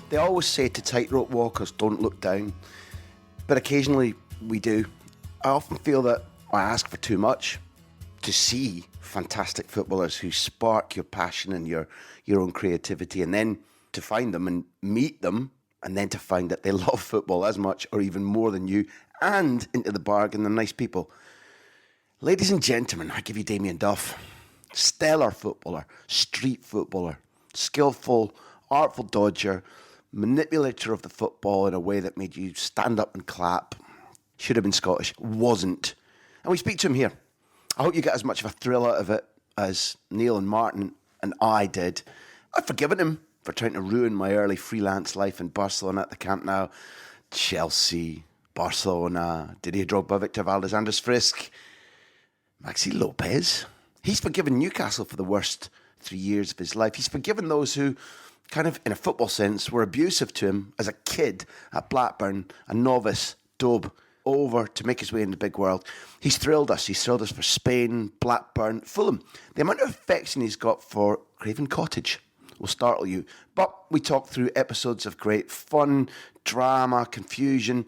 They always say to tightrope walkers, don't look down. But occasionally we do. I often feel that I ask for too much to see fantastic footballers who spark your passion and your own creativity, and then to find them and meet them, and then to find that they love football as much or even more than you, and into the bargain, they're nice people. Ladies and gentlemen, I give you Damien Duff. Stellar footballer, street footballer, skillful, artful dodger, manipulator of the football in a way that made you stand up and clap. Should have been Scottish, wasn't. And we speak to him here. I hope you get as much of a thrill out of it as Neil and Martin and I did. I've forgiven him for trying to ruin my early freelance life in Barcelona at the Camp Nou, Chelsea, Barcelona, Didier Drogba, Victor Valdez, Anders Frisk, Maxi Lopez. He's forgiven Newcastle for the worst 3 years of his life. He's forgiven those who, kind of in a football sense, were abusive to him as a kid at Blackburn, a novice, Dobe, over to make his way in the big world. He's thrilled us. He's thrilled us for Spain, Blackburn, Fulham. The amount of affection he's got for Craven Cottage will startle you. But we talk through episodes of great fun, drama, confusion.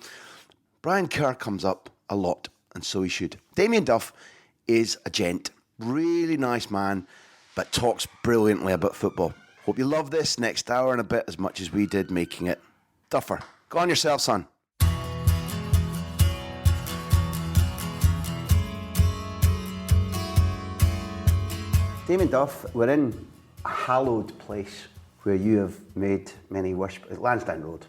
Brian Kerr comes up a lot, and so he should. Damien Duff is a gent. Really nice man, but talks brilliantly about football. Hope you love this next hour and a bit as much as we did making it. Duffer, go on yourself, son. Damien Duff, we're in a hallowed place where you have made many worship. Lansdowne Road.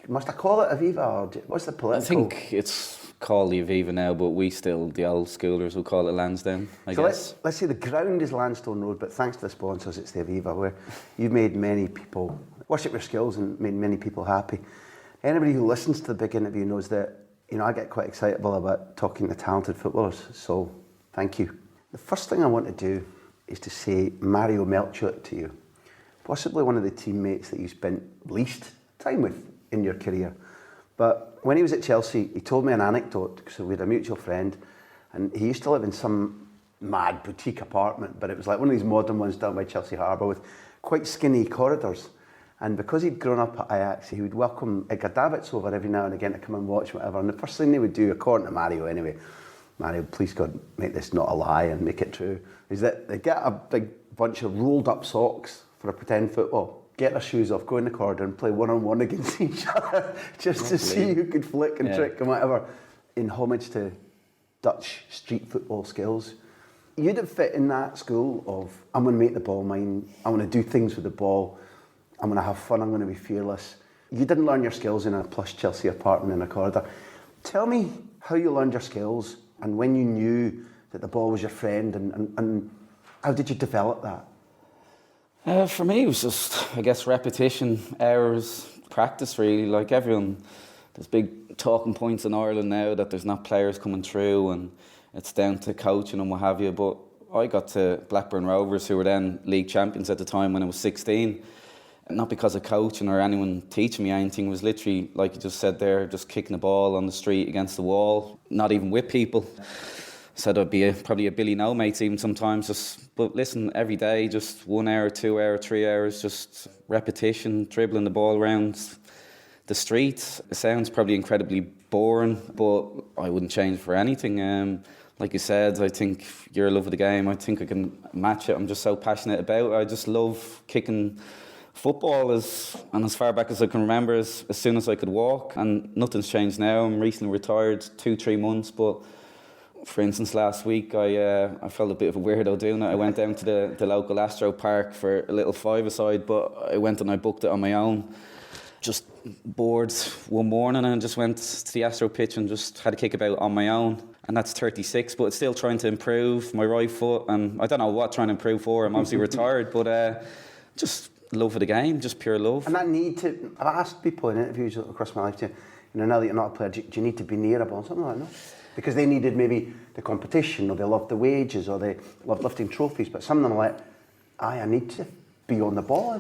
Must I call it Aviva, or what's the political? I think it's called the Aviva now, but we still, the old schoolers, will call it Lansdowne, I guess. Let's say the ground is Lansdowne Road, but thanks to the sponsors, it's the Aviva, where you've made many people worship your skills and made many people happy. Anybody who listens to the big interview knows that, I get quite excitable about talking to talented footballers, so thank you. The first thing I want to do is to say Mario Melchiot to you, possibly one of the teammates that you spent least time with in your career. But when he was at Chelsea, he told me an anecdote. So we had a mutual friend, and he used to live in some mad boutique apartment, but it was like one of these modern ones down by Chelsea Harbour with quite skinny corridors. And because he'd grown up at Ajax, he would welcome Edgar Davids over every now and again to come and watch whatever. And the first thing they would do, according to Mario anyway, Mario, please God, make this not a lie and make it true, is that they get a big bunch of rolled up socks for a pretend football, get their shoes off, go in the corridor and play one-on-one against each other just to see who could flick and trick and whatever, in homage to Dutch street football skills. You'd have fit in that school of, I'm going to make the ball mine, I want to do things with the ball, I'm going to have fun, I'm going to be fearless. You didn't learn your skills in a plush Chelsea apartment in a corridor. Tell me how you learned your skills and when you knew that the ball was your friend, and how did you develop that? For me, it was just, I guess, repetition, hours, practice really. Like everyone, there's big talking points in Ireland now that there's not players coming through and it's down to coaching and what have you. But I got to Blackburn Rovers, who were then league champions at the time when I was 16. Not because of coaching or anyone teaching me anything. It was literally, like you just said there, just kicking the ball on the street against the wall, not even with people. Said I'd be probably a Billy No mates even sometimes. But listen, every day, just 1 hour, 2 hour, 3 hours, just repetition, dribbling the ball around the street. It sounds probably incredibly boring, but I wouldn't change for anything. Like you said, I think your love of the game, I think I can match it. I'm just so passionate about it. I just love kicking football, and as far back as I can remember, as soon as I could walk, and nothing's changed now. I'm recently retired 2-3 months, but for instance, last week I felt a bit of a weirdo doing it. I went down to the local Astro Park for a little five-a-side, but I went and I booked it on my own. Just bored one morning and just went to the Astro pitch and just had a kick about on my own. And that's 36, but it's still trying to improve my right foot, and I don't know what trying to improve for. I'm obviously retired, but just love of the game, just pure love. And that need to, I've asked people in interviews across my life, now that you're not a player, do you need to be near a ball, something like that? Because they needed maybe the competition, or they loved the wages, or they loved lifting trophies, but some of them are like, I need to be on the ball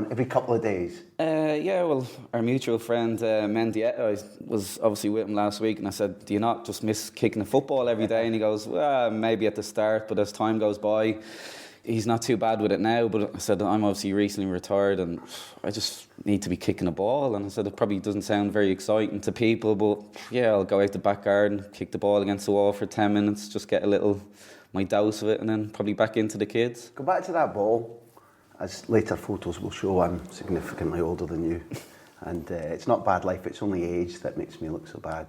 every couple of days. Yeah, well, our mutual friend Mendieta, I was obviously with him last week, and I said, do you not just miss kicking the football every day? And he goes, well, maybe at the start, but as time goes by, he's not too bad with it now, but I said, I'm obviously recently retired and I just need to be kicking a ball. And I said, it probably doesn't sound very exciting to people, but yeah, I'll go out the back garden, kick the ball against the wall for 10 minutes, just get my dose of it, and then probably back into the kids. Go back to that ball. As later photos will show, I'm significantly older than you. And it's not bad life, it's only age that makes me look so bad.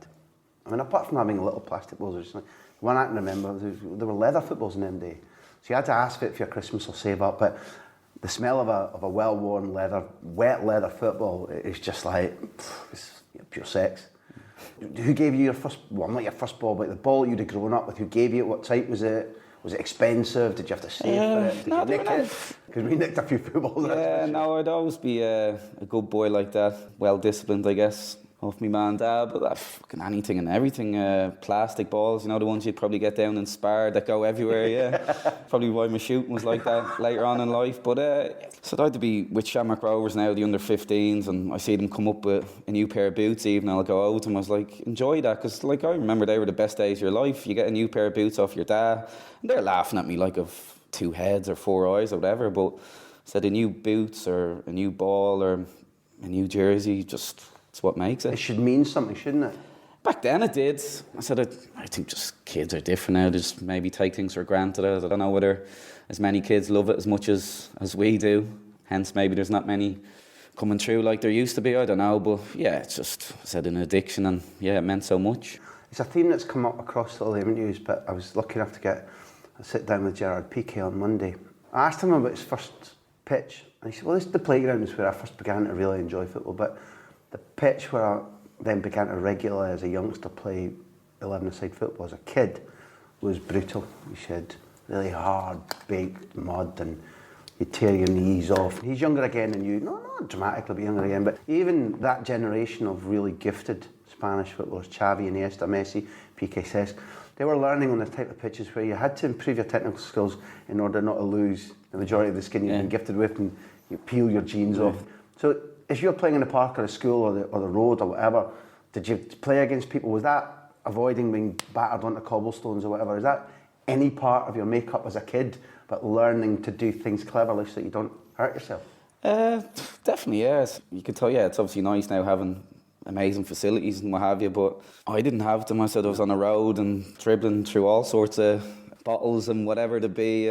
I mean, apart from having little plastic balls, there's one I can remember, there were leather footballs in them days. So you had to ask for it for your Christmas or save up, but the smell of a well-worn wet leather football is just like, it's pure sex. Who gave you your first, well, not your first ball, but the ball you'd have grown up with, who gave you it, what type was it? Was it expensive? Did you have to save for it? Did you nick it? Because we nicked a few footballs. Yeah, no, I'd always be a good boy like that, well-disciplined, I guess, off me man and dad, but that fucking anything and everything, plastic balls, the ones you'd probably get down in Spar that go everywhere, yeah. Probably why my shooting was like that later on in life, but so I'd be with Shamrock Rovers now, the under-15s, and I see them come up with a new pair of boots even, I'll go out to them, I was like, enjoy that, because I remember they were the best days of your life. You get a new pair of boots off your dad, and they're laughing at me like I've 2 heads or 4 eyes or whatever, but I said a new boots or a new ball or a new jersey, just... It's what makes it. It should mean something, shouldn't it? Back then it did. I said, I think just kids are different now. They just maybe take things for granted. I don't know whether as many kids love it as much as we do. Hence, maybe there's not many coming through like there used to be. I don't know. But yeah, it's just, I said, an addiction, and yeah, it meant so much. It's a theme that's come up across all the interviews, but I was lucky enough to get a sit down with Gerard Piqué on Monday. I asked him about his first pitch, and he said, well, this is the playground is where I first began to really enjoy football, but the pitch where I then began to regularly as a youngster play 11-a-side football as a kid was brutal. You said really hard, baked mud, and you'd tear your knees off. He's younger again than you, not dramatically, but younger again, but even that generation of really gifted Spanish footballers, Xavi, Iniesta, Messi, Piqué, Cesc, they were learning on the type of pitches where you had to improve your technical skills in order not to lose the majority of the skin you've been gifted with, and you peel your jeans off. So if you're playing in the park or the school or the road or whatever, did you play against people? Was that avoiding being battered onto cobblestones or whatever? Is that any part of your makeup as a kid, but learning to do things cleverly so that you don't hurt yourself? Definitely, yes. You can tell, yeah, it's obviously nice now having amazing facilities and what have you, but I didn't have them. I said I was on the road and dribbling through all sorts of bottles and whatever to be.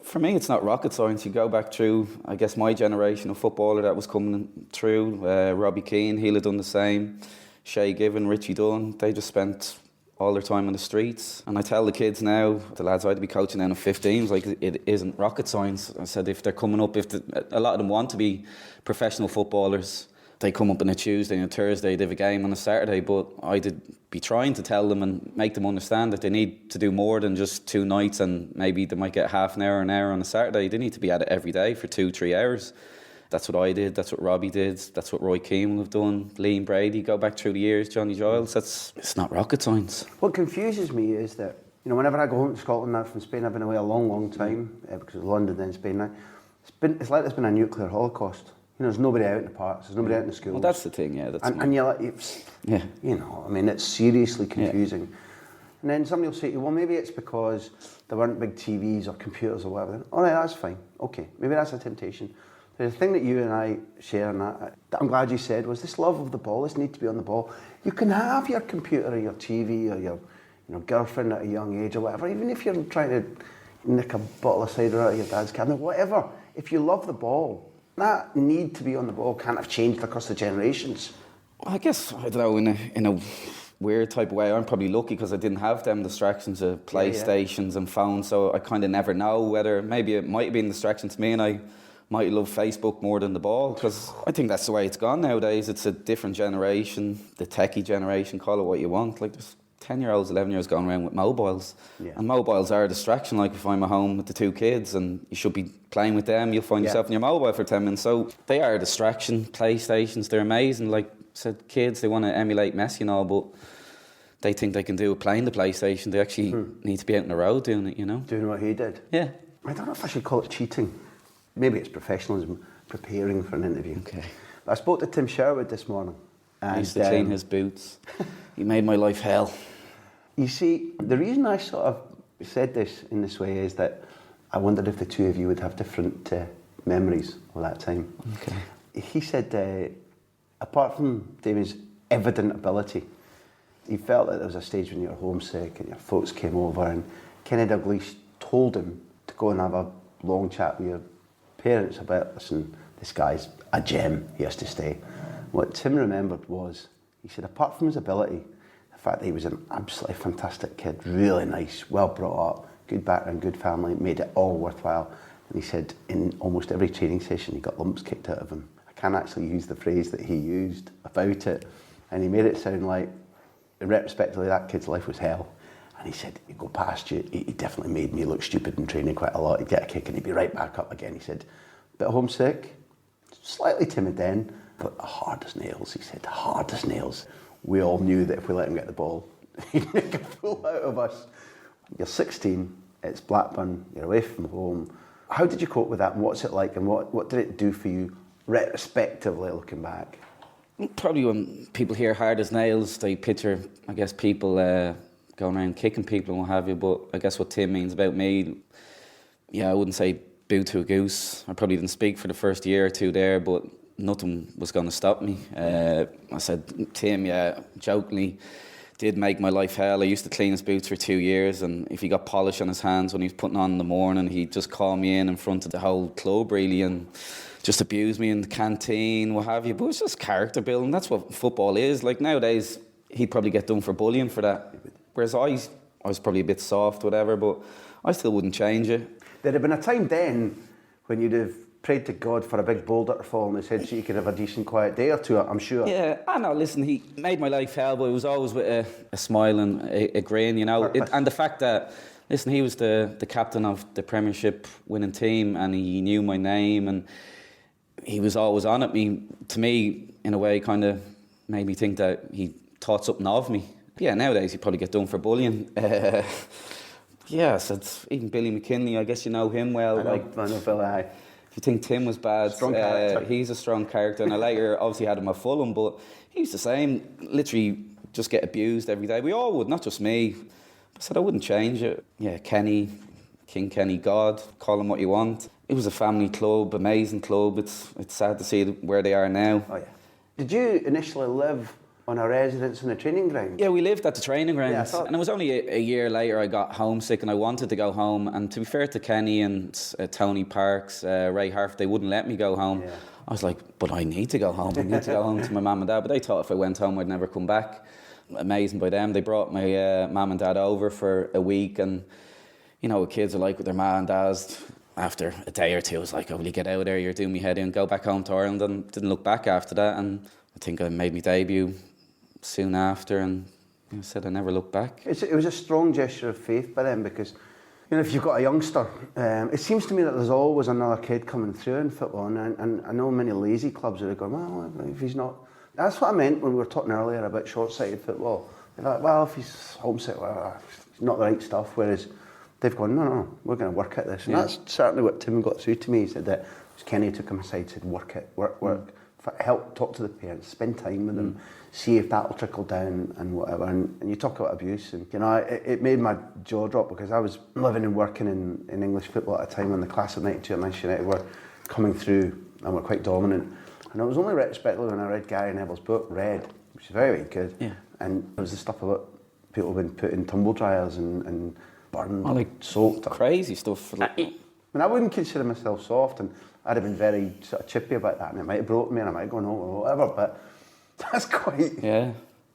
For me, it's not rocket science. You go back through, I guess, my generation of footballer that was coming through. Robbie Keane, he'll have done the same. Shay Given, Richie Dunn, they just spent all their time on the streets. And I tell the kids now, the lads I'd be coaching down at 15s, like, it isn't rocket science. I said, if they're coming up, a lot of them want to be professional footballers, they come up on a Tuesday and a Thursday, they have a game on a Saturday, but I'd be trying to tell them and make them understand that they need to do more than just 2 nights, and maybe they might get half an hour on a Saturday. They need to be at it every day for 2-3 hours. That's what I did, that's what Robbie did, that's what Roy Keane will have done, Liam Brady, go back through the years, Johnny Giles. It's not rocket science. What confuses me is that, whenever I go home to Scotland now from Spain, I've been away a long time, because of London then Spain now, it's like there's been a nuclear holocaust. There's nobody out in the parks, there's nobody out in the schools. Well, that's the thing, yeah. And you're like, it's seriously confusing. Yeah. And then somebody will say to you, well, maybe it's because there weren't big TVs or computers or whatever. All right, that's fine. Okay, maybe that's a temptation. The thing that you and I share, and that I'm glad you said, was this love of the ball, this need to be on the ball. You can have your computer or your TV or your girlfriend at a young age or whatever, even if you're trying to nick a bottle of cider out of your dad's cabinet, whatever. If you love the ball, that need to be on the ball can't have changed across the generations. I guess, I don't know, in a weird type of way, I'm probably lucky because I didn't have them distractions of PlayStations and phones, so I kind of never know whether, maybe it might have been distractions to me and I might love Facebook more than the ball, because I think that's the way it's gone nowadays. It's a different generation, the techie generation, call it what you want. Like, there's 10-year-olds, 11-year-olds going around with mobiles. Yeah. And mobiles are a distraction. Like, if I'm at home with the 2 kids and you should be playing with them, you'll find yourself on your mobile for 10 minutes. So they are a distraction. PlayStations, they're amazing. Like I said, kids, they want to emulate Messi and all, but they think they can do it playing the PlayStation. They actually need to be out on the road doing it, Doing what he did. Yeah. I don't know if I should call it cheating. Maybe it's professionalism, preparing for an interview. Okay. I spoke to Tim Sherwood this morning. I used to clean his boots. He made my life hell. You see, the reason I sort of said this in this way is that I wondered if the two of you would have different memories of that time. Okay. He said, apart from Damien's evident ability, he felt that there was a stage when you were homesick and your folks came over and Kenny Dalglish told him to go and have a long chat with your parents about, listen, this guy's a gem, he has to stay. What Tim remembered was, he said, apart from his ability, the fact that he was an absolutely fantastic kid, really nice, well brought up, good background, good family, made it all worthwhile. And he said in almost every training session he got lumps kicked out of him. I can't actually use the phrase that he used about it. And he made it sound like, retrospectively, that kid's life was hell. And he said, he'd go past you, he definitely made me look stupid in training quite a lot. He'd get a kick and he'd be right back up again. He said, bit homesick, slightly timid then, but hard as nails. He said, hard as nails. We all knew that if we let him get the ball, he'd make a fool out of us. You're 16, it's Blackburn, you're away from home. How did you cope with that and what's it like and what did it do for you retrospectively looking back? Probably when people hear hard as nails, they picture, I guess, people going around kicking people and what have you, but I guess what Tim means about me, yeah, I wouldn't say boo to a goose. I probably didn't speak for the first year or two there, but nothing was going to stop me. I said, Tim, yeah, jokingly, did make my life hell. I used to clean his boots for 2 years, and if he got polish on his hands when he was putting on in the morning, he'd just call me in front of the whole club, really, and just abuse me in the canteen, what have you. But it's just character building. That's what football is. Like nowadays, he'd probably get done for bullying for that. Whereas I was probably a bit soft, whatever, but I still wouldn't change it. There'd have been a time then when you'd have prayed to God for a big boulder to fall on his head so you could have a decent quiet day or two, I'm sure. Yeah, I know, listen, he made my life hell, but it was always with a smile and a grin, you know. And the fact that, listen, he was the captain of the Premiership winning team and he knew my name and he was always on at me. To me, in a way, kind of made me think that he thought something of me. Yeah, nowadays he'd probably get done for bullying. Yeah, so it's even Billy McKinley, I guess you know him well. I know Billy. If you think Tim was bad, he's a strong character. And I later obviously had him at Fulham, but he's the same. Literally just get abused every day. We all would, not just me. I said I wouldn't change it. Yeah, Kenny, King Kenny, God, call him what you want. It was a family club, amazing club. It's sad to see where they are now. Oh yeah. Did you initially live on a residence in the training ground? Yeah, we lived at the training ground. Yeah, and it was only a year later I got homesick and I wanted to go home. And to be fair to Kenny and Tony Parks, Ray Harf, they wouldn't let me go home. Yeah. I was like, but I need to go home. I need to go home to my mum and dad. But they thought if I went home I'd never come back. Amazing by them. They brought my mum and dad over for a week. And, you know what kids are like with their mum and dads. After a day or two, I was like, oh, will you get out of there? You're doing me head in. Go back home to Ireland. And didn't look back after that. And I think I made my debut soon after, and I said I never looked back. It was a strong gesture of faith by them because, you know, if you've got a youngster, it seems to me that there's always another kid coming through in football, and I know many lazy clubs that are going, well, if he's not... That's what I meant when we were talking earlier about short-sighted football. They're like, well, if he's homesick, well, it's not the right stuff, whereas they've gone, no, we're going to work at this. And that's certainly what Tim got through to me. He said that Kenny took him aside, said, work. Help talk to the parents, spend time with them, see if that'll trickle down and whatever. And you talk about abuse, and you know, it made my jaw drop because I was living and working in English football at a time when the class of '92 at Manchester United were coming through and were quite dominant. And it was only retrospectively when I read Gary Neville's book, Red, which is very, very good. Yeah. And there was the stuff about people being put in tumble dryers and burned, soaked. Crazy stuff. I wouldn't consider myself soft, and I'd have been very sort of chippy about that, and it might have broken me, and I might have gone home or whatever, but that's quite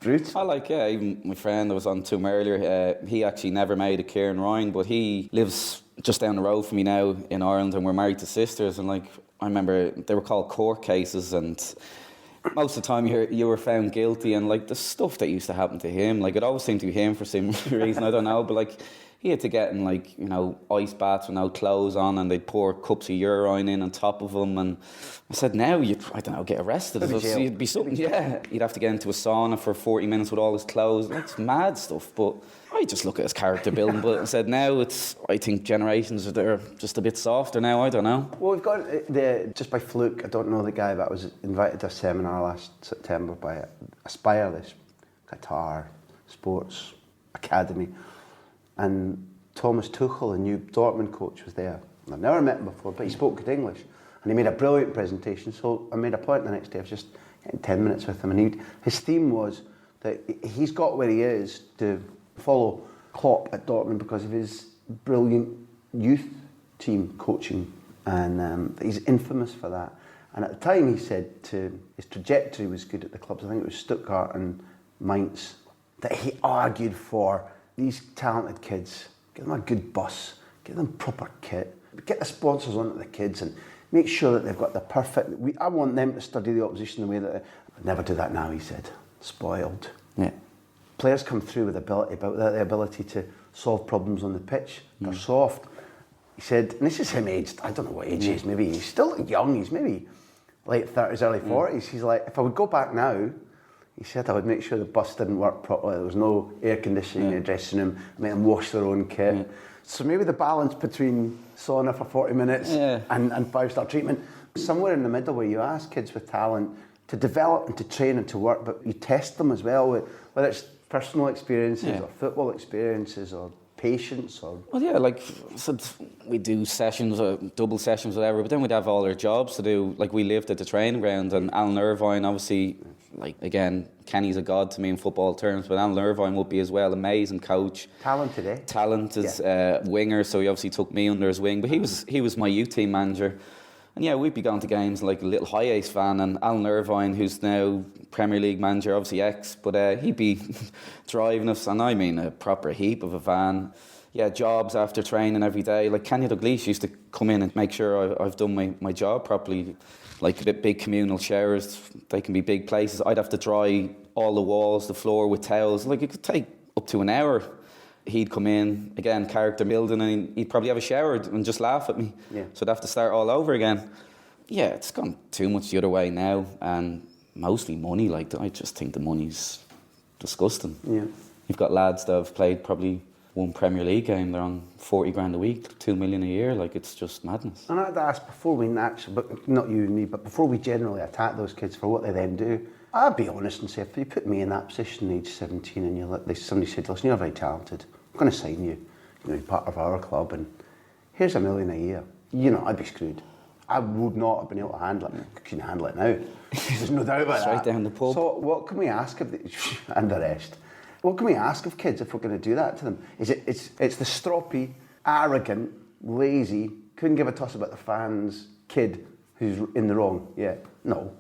brutal. Even my friend that was on to him earlier, he actually never made a Kieran Ryan, but he lives just down the road from me now in Ireland, and we're married to sisters, and I remember they were called court cases, and most of the time you were found guilty, and the stuff that used to happen to him, it always seemed to be him for some reason, I don't know, but he had to get in ice baths with no clothes on, and they'd pour cups of urine in on top of him. And I said, now you'd, get arrested. You'd be something. Yeah, you'd have to get into a sauna for 40 minutes with all his clothes. It's mad stuff. But I just look at his character building. But I said now I think generations they're just a bit softer now. I don't know. Well, we've got just by fluke. I don't know the guy, but I was invited to a seminar last September by Aspire, this guitar sports academy. And Thomas Tuchel, the new Dortmund coach, was there. I've never met him before, but he spoke good English. And he made a brilliant presentation, so I made a point the next day of just getting 10 minutes with him. And his theme was that he's got where he is to follow Klopp at Dortmund because of his brilliant youth team coaching. And he's infamous for that. And at the time he said his trajectory was good at the clubs. I think it was Stuttgart and Mainz. That he argued for these talented kids, give them a good bus, give them proper kit, get the sponsors onto the kids and make sure that they've got the perfect... I want them to study the opposition the way that... I'd never do that now, he said. Spoiled. Yeah. Players come through with the ability to solve problems on the pitch. They're soft. He said, and this is him aged, I don't know what age he is, maybe he's still young, he's maybe late 30s, early 40s. He's like, if I would go back now, he said I would make sure the bus didn't work properly, there was no air conditioning in the dressing room, make them wash their own kit. So maybe the balance between sauna for 40 minutes and 5-star treatment, somewhere in the middle where you ask kids with talent to develop and to train and to work, but you test them as well, whether it's personal experiences or football experiences or patience or... Well, yeah, like I said, we do sessions, double sessions, whatever, but then we'd have all our jobs to do. Like, we lived at the training ground, and Alan Irvine, obviously, like, again, Kenny's a god to me in football terms, but Alan Irvine would be as well, amazing coach. Talented, eh? Talent as winger, so he obviously took me under his wing, but he was my youth team manager. And yeah, we'd be going to games like a little High Ace fan, and Alan Irvine, who's now Premier League manager, obviously ex, but he'd be driving us, and I mean a proper heap of a van. Yeah, jobs after training every day. Like Kenny Dalglish used to come in and make sure I've done my job properly. Like big communal showers, they can be big places. I'd have to dry all the walls, the floor with towels. Like, it could take up to an hour. He'd come in, again, character building, and he'd probably have a shower and just laugh at me. Yeah. So I'd have to start all over again. Yeah, it's gone too much the other way now, and mostly money. Like, I just think the money's disgusting. Yeah. You've got lads that have played probably one Premier League game, they're on 40 grand a week, 2 million a year. Like, it's just madness. And I'd ask, before we naturally, but not you and me, but before we generally attack those kids for what they then do, I'd be honest and say, if you put me in that position, age 17, and somebody said, listen, you're very talented, I'm going to sign you, you're part of our club, and here's $1 million a year. You know, I'd be screwed. I would not have been able to handle it. I couldn't handle it now. There's no doubt about that. Right down the pub. So what can we ask of and the rest? What can we ask of kids if we're going to do that to them? It's the stroppy, arrogant, lazy, couldn't give a toss about the fans kid who's in the wrong. Yeah, no.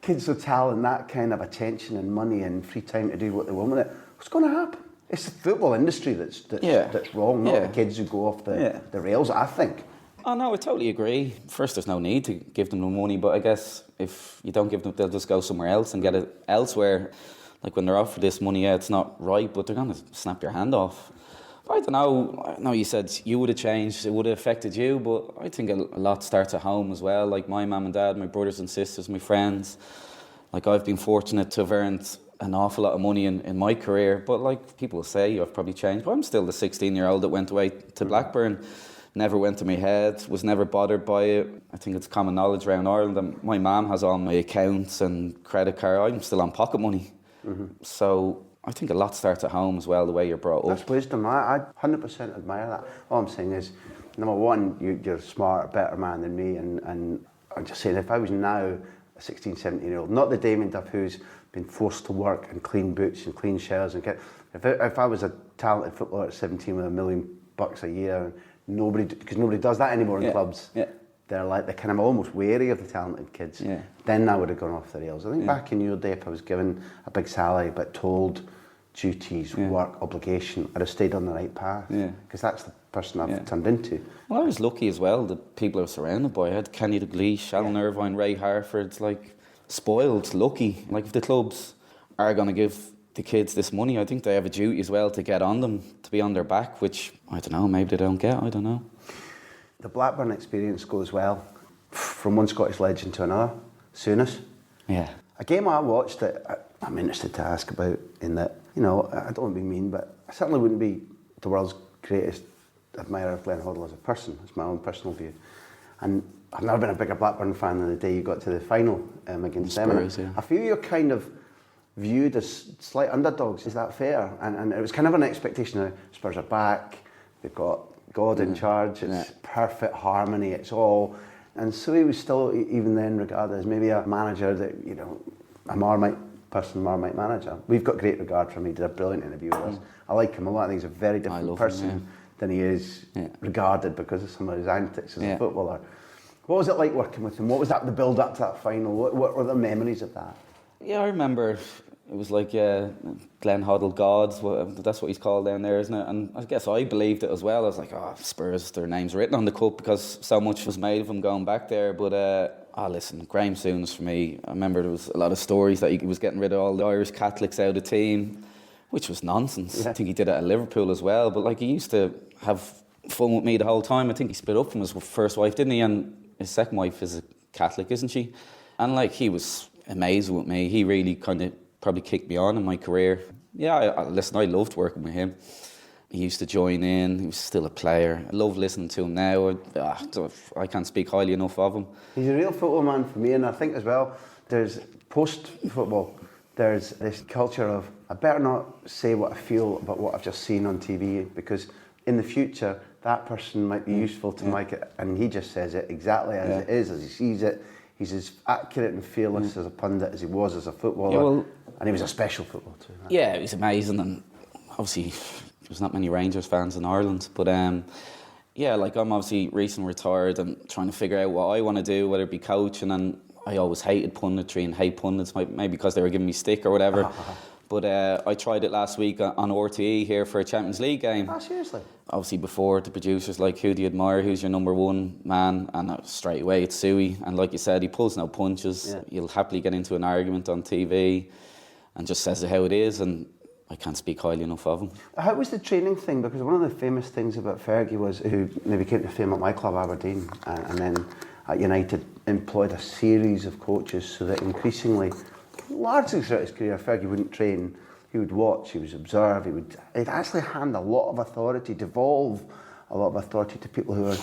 Kids with talent, that kind of attention and money and free time to do what they want with it, what's going to happen? It's the football industry that's wrong, not the kids who go off the rails, I think. Oh no, I totally agree. First, there's no need to give them the money, but I guess if you don't give them, they'll just go somewhere else and get it elsewhere. Like, when they're offered this money, it's not right, but they're going to snap your hand off. I don't know. I know you said you would have changed, it would have affected you, but I think a lot starts at home as well. Like, my mum and dad, my brothers and sisters, my friends. Like, I've been fortunate to have earned an awful lot of money in my career, but like people say, I've probably changed. But I'm still the 16-year-old that went away to Blackburn. Never went to my head, was never bothered by it. I think it's common knowledge around Ireland that my mum has all my accounts and credit card. I'm still on pocket money. Mm-hmm. So I think a lot starts at home as well, the way you're brought up. That's wisdom. I 100% admire that. All I'm saying is, number one, you're a smart, better man than me, and I'm just saying, if I was now a 16, 17-year-old, not the Damien Duff who's been forced to work and clean boots and clean shirts and if I was a talented footballer at 17 with $1 million a year, because nobody does that anymore in clubs. Yeah. They're kind of almost wary of the talented kids. Yeah. Then that would have gone off the rails. I think back in your day, if I was given a big salary but told duties, work, obligation, I'd have stayed on the right path. Because that's the person I've turned into. Well, I was lucky as well, the people I was surrounded by. I had Kenny Dalglish, Alan Irvine, Ray Harford, like, spoiled, lucky. Like, if the clubs are going to give the kids this money, I think they have a duty as well to get on them, to be on their back, which, I don't know, maybe they don't get, I don't know. The Blackburn experience goes well from one Scottish legend to another, Souness. Yeah. A game I watched that I'm interested to ask about, in that, you know, I don't want to be mean, but I certainly wouldn't be the world's greatest admirer of Glenn Hoddle as a person. It's my own personal view. And I've never been a bigger Blackburn fan than the day you got to the final against them. I feel you're kind of viewed as slight underdogs. Is that fair? And it was kind of an expectation of Spurs are back, they've got God in charge, it's perfect harmony, it's all. And so he was still, even then, regarded as maybe a manager that, you know, a Marmite manager. We've got great regard for him. He did a brilliant interview with us. I like him a lot. I think he's a very different person than he is regarded because of some of his antics as a footballer. What was it like working with him? What was that, the build up to that final? What were the memories of that? Yeah, I remember it was like Glenn Hoddle gods. That's what he's called down there, isn't it? And I guess I believed it as well. I was like, Spurs, their name's written on the cup because so much was made of them going back there. But listen, Graeme Souness for me, I remember there was a lot of stories that he was getting rid of all the Irish Catholics out of the team, which was nonsense. I think he did it at Liverpool as well. But like, he used to have fun with me the whole time. I think he split up from his first wife, didn't he? And his second wife is a Catholic, isn't she? And like, he was amazing with me. He really kind of probably kicked me on in my career. Yeah, listen, I loved working with him. He used to join in. He was still a player. I love listening to him now. I can't speak highly enough of him. He's a real football man for me, and I think as well, there's post-football, there's this culture of, I better not say what I feel about what I've just seen on TV, because in the future, that person might be useful to Mike, and he just says it exactly as it is, as he sees it. He's as accurate and fearless as a pundit as he was as a footballer, and he was a special footballer too. Right? Yeah, he was amazing, and obviously there's not many Rangers fans in Ireland, but like, I'm obviously recently retired and trying to figure out what I want to do, whether it be coaching, and I always hated punditry and hate pundits, maybe because they were giving me stick or whatever. But I tried it last week on RTE here for a Champions League game. Oh, seriously? Obviously before, the producers like, who do you admire, who's your number one man? And straight away it's Suey. And like you said, he pulls no punches. Yeah. You'll happily get into an argument on TV and just says it how it is, and I can't speak highly enough of him. How was the training thing? Because one of the famous things about Fergie was, who maybe came to fame at my club, Aberdeen, and then at United employed a series of coaches so that increasingly, largely throughout his career, Fergie wouldn't train. He would watch, he would observe, he'd actually hand a lot of authority, devolve a lot of authority to people who are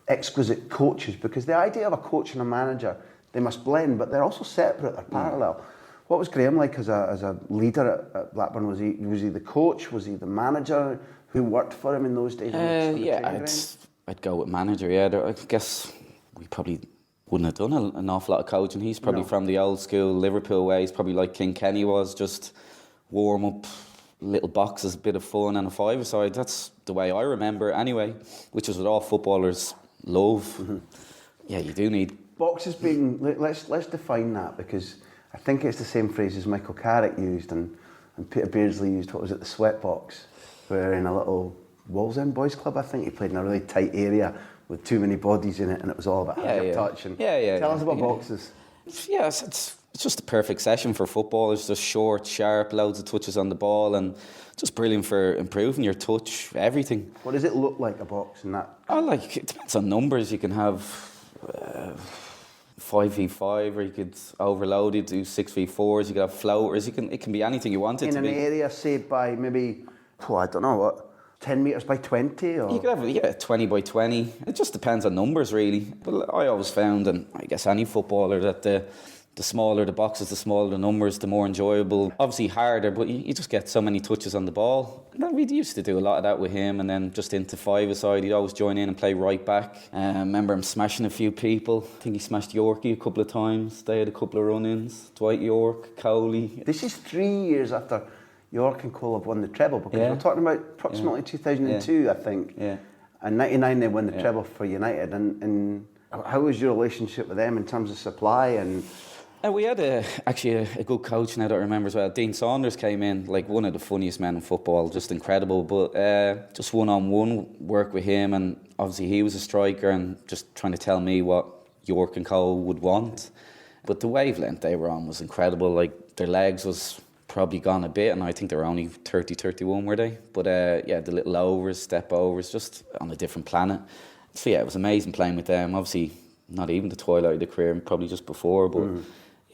exquisite coaches, because the idea of a coach and a manager, they must blend, but they're also separate, they're parallel. What was Graeme like as a leader at Blackburn? Was he the coach? Was he the manager? Who worked for him in those days? I'd go with manager, I guess we probably wouldn't have done an awful lot of coaching. He's probably from the old school Liverpool ways, probably like King Kenny was, just warm up, little boxes, a bit of fun and a five-a-side. That's the way I remember it anyway, which is what all footballers love. Mm-hmm. Yeah, you do need... Boxes being... Let's define that, because I think it's the same phrase as Michael Carrick used and Peter Beardsley used. What was it? The sweat box. Where in a little Wallsend Boys Club, I think, he played in a really tight area with too many bodies in it, and it was all about touch. And tell us about boxes. Yes, it's just the perfect session for football. It's just short, sharp, loads of touches on the ball, and just brilliant for improving your touch, everything. What does it look like, a box in that? It depends on numbers. You can have 5v5, or you could overload it, do 6v4s. You could have floaters. It can be anything you want it to be. In an area, say by maybe, I don't know what, 10 metres by 20? Or? You could have 20 by 20. It just depends on numbers, really. But I always found, and I guess any footballer, that the smaller the boxes, the smaller the numbers, the more enjoyable. Obviously harder, but you just get so many touches on the ball. We used to do a lot of that with him, and then just into five-a-side, he'd always join in and play right back. I remember him smashing a few people. I think he smashed Yorkie a couple of times. They had a couple of run-ins. Dwight York, Coley. This is 3 years after York and Cole have won the treble, because we're talking about approximately 2002, I think. Yeah. And 99 they won the treble for United. And how was your relationship with them in terms of supply? And we had actually a good coach now that I remember as well. Dean Saunders came in, like one of the funniest men in football, just incredible. But just one-on-one work with him, and obviously he was a striker and just trying to tell me what York and Cole would want. But the wavelength they were on was incredible. Like, their legs was probably gone a bit, and I think they were only 30, 31, were they? But the little overs, step overs, just on a different planet. So it was amazing playing with them. Obviously, not even the twilight of the career, probably just before, but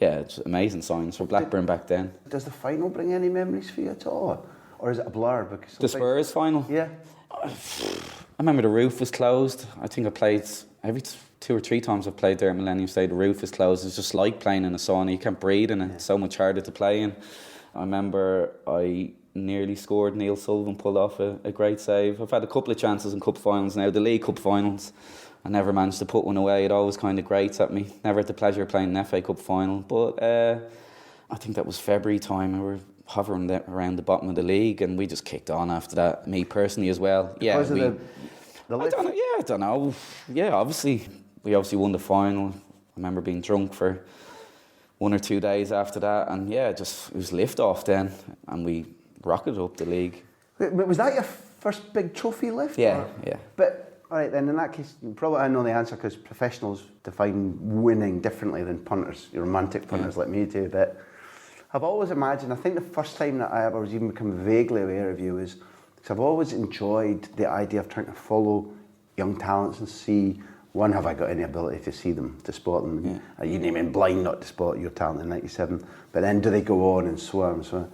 it's amazing signs for Blackburn back then. Does the final bring any memories for you at all? Or is it a blur? Because the Spurs final? Yeah. I remember the roof was closed. I think I played every 2 or 3 times I've played there at Millennium Stadium. The roof is closed. It's just like playing in a sauna. You can't breathe in it. It's so much harder to play in. I remember I nearly scored. Neil Sullivan pulled off a great save. I've had a couple of chances in cup finals now, the League Cup finals. I never managed to put one away. It always kind of grates at me. Never had the pleasure of playing an FA Cup final. But I think that was February time. We were hovering around the bottom of the league, and we just kicked on after that. Me personally as well. Yeah, because of the I don't know. Yeah, obviously we won the final. I remember being drunk for 1 or 2 days after that, and yeah, it was lift off then, and we rocketed up the league. Was that your first big trophy lift? Yeah, yeah. But all right then, in that case, probably I know the answer because professionals define winning differently than punters, romantic punters like me do. But I've always imagined, I think the first time that I ever was even become vaguely aware of you was because I've always enjoyed the idea of trying to follow young talents and see, one, have I got any ability to see them, to spot them? Yeah. You name it, blind not to spot your talent in '97. But then do they go on and so on? So,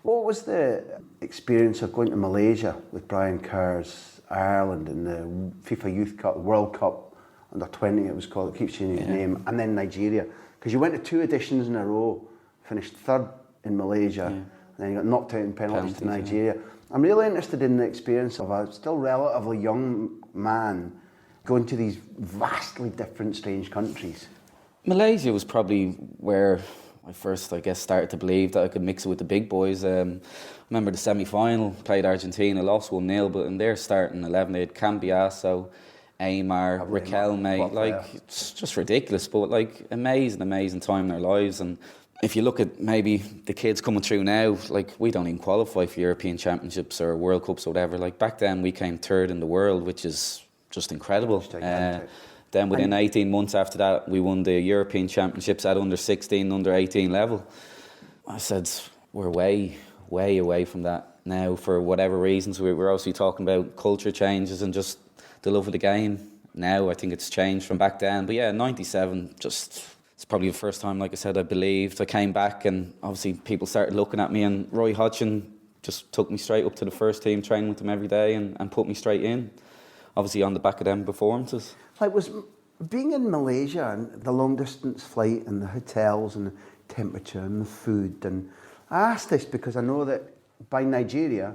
what was the experience of going to Malaysia with Brian Kerr's Ireland in the FIFA Youth Cup, World Cup under 20 it was called, it keeps changing its name, and then Nigeria? Because you went to 2 editions in a row, finished 3rd in Malaysia, and then you got knocked out in penalties to Nigeria. Yeah. I'm really interested in the experience of a still relatively young man going to these vastly different, strange countries. Malaysia was probably where I first, I guess, started to believe that I could mix it with the big boys. I remember the semi-final, played Argentina, lost 1-0, but in their starting 11, they had Cambiaso, Aymar, Riquelme. Like, it's just ridiculous, but like, amazing time in their lives. And if you look at maybe the kids coming through now, like, we don't even qualify for European Championships or World Cups or whatever. Like, back then we came 3rd in the world, which is just incredible. Then within 18 months after that, we won the European Championships at under 16, under 18 level. I said, we're way away from that now for whatever reasons. We're obviously talking about culture changes and just the love of the game. Now I think it's changed from back then. But yeah, 97, just, it's probably the first time, like I said, I believed. I came back and obviously people started looking at me, and Roy Hodgson just took me straight up to the first team, training with them every day and put me straight in. Obviously on the back of them performances. Like, was being in Malaysia and the long distance flight and the hotels and the temperature and the food, and I ask this because I know that by Nigeria,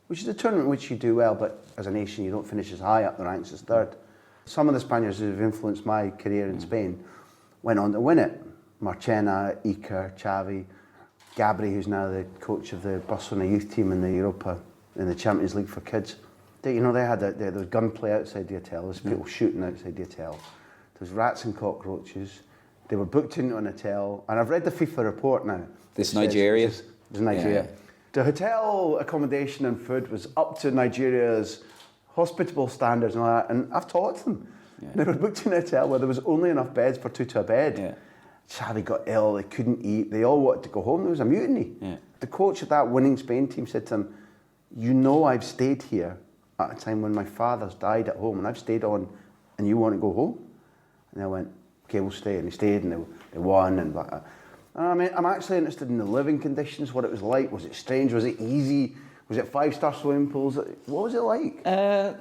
which is a tournament in which you do well, but as a nation you don't finish as high up the ranks as 3rd. Some of the Spaniards who have influenced my career in Spain went on to win it. Marchena, Iker, Xavi, Gabri, who's now the coach of the Barcelona youth team in the Europa, in the Champions League for kids. They had there was gunplay outside the hotel, there was people shooting outside the hotel, there was rats and cockroaches, they were booked into an hotel, and I've read the FIFA report now. This Nigeria? This is Nigeria. Yeah. The hotel accommodation and food was up to Nigeria's hospitable standards and all that, and I've taught them. Yeah. They were booked in a hotel where there was only enough beds for 2 to a bed. Yeah. Xavi got ill, they couldn't eat, they all wanted to go home, there was a mutiny. Yeah. The coach of that winning Spain team said to them, you know I've stayed here at a time when my father's died at home and I've stayed on, and you want to go home? And I went, okay, we'll stay. And he stayed, and they won. And I mean, I'm actually interested in the living conditions, what it was like. Was it strange? Was it easy? Was it 5-star swimming pools? What was it like?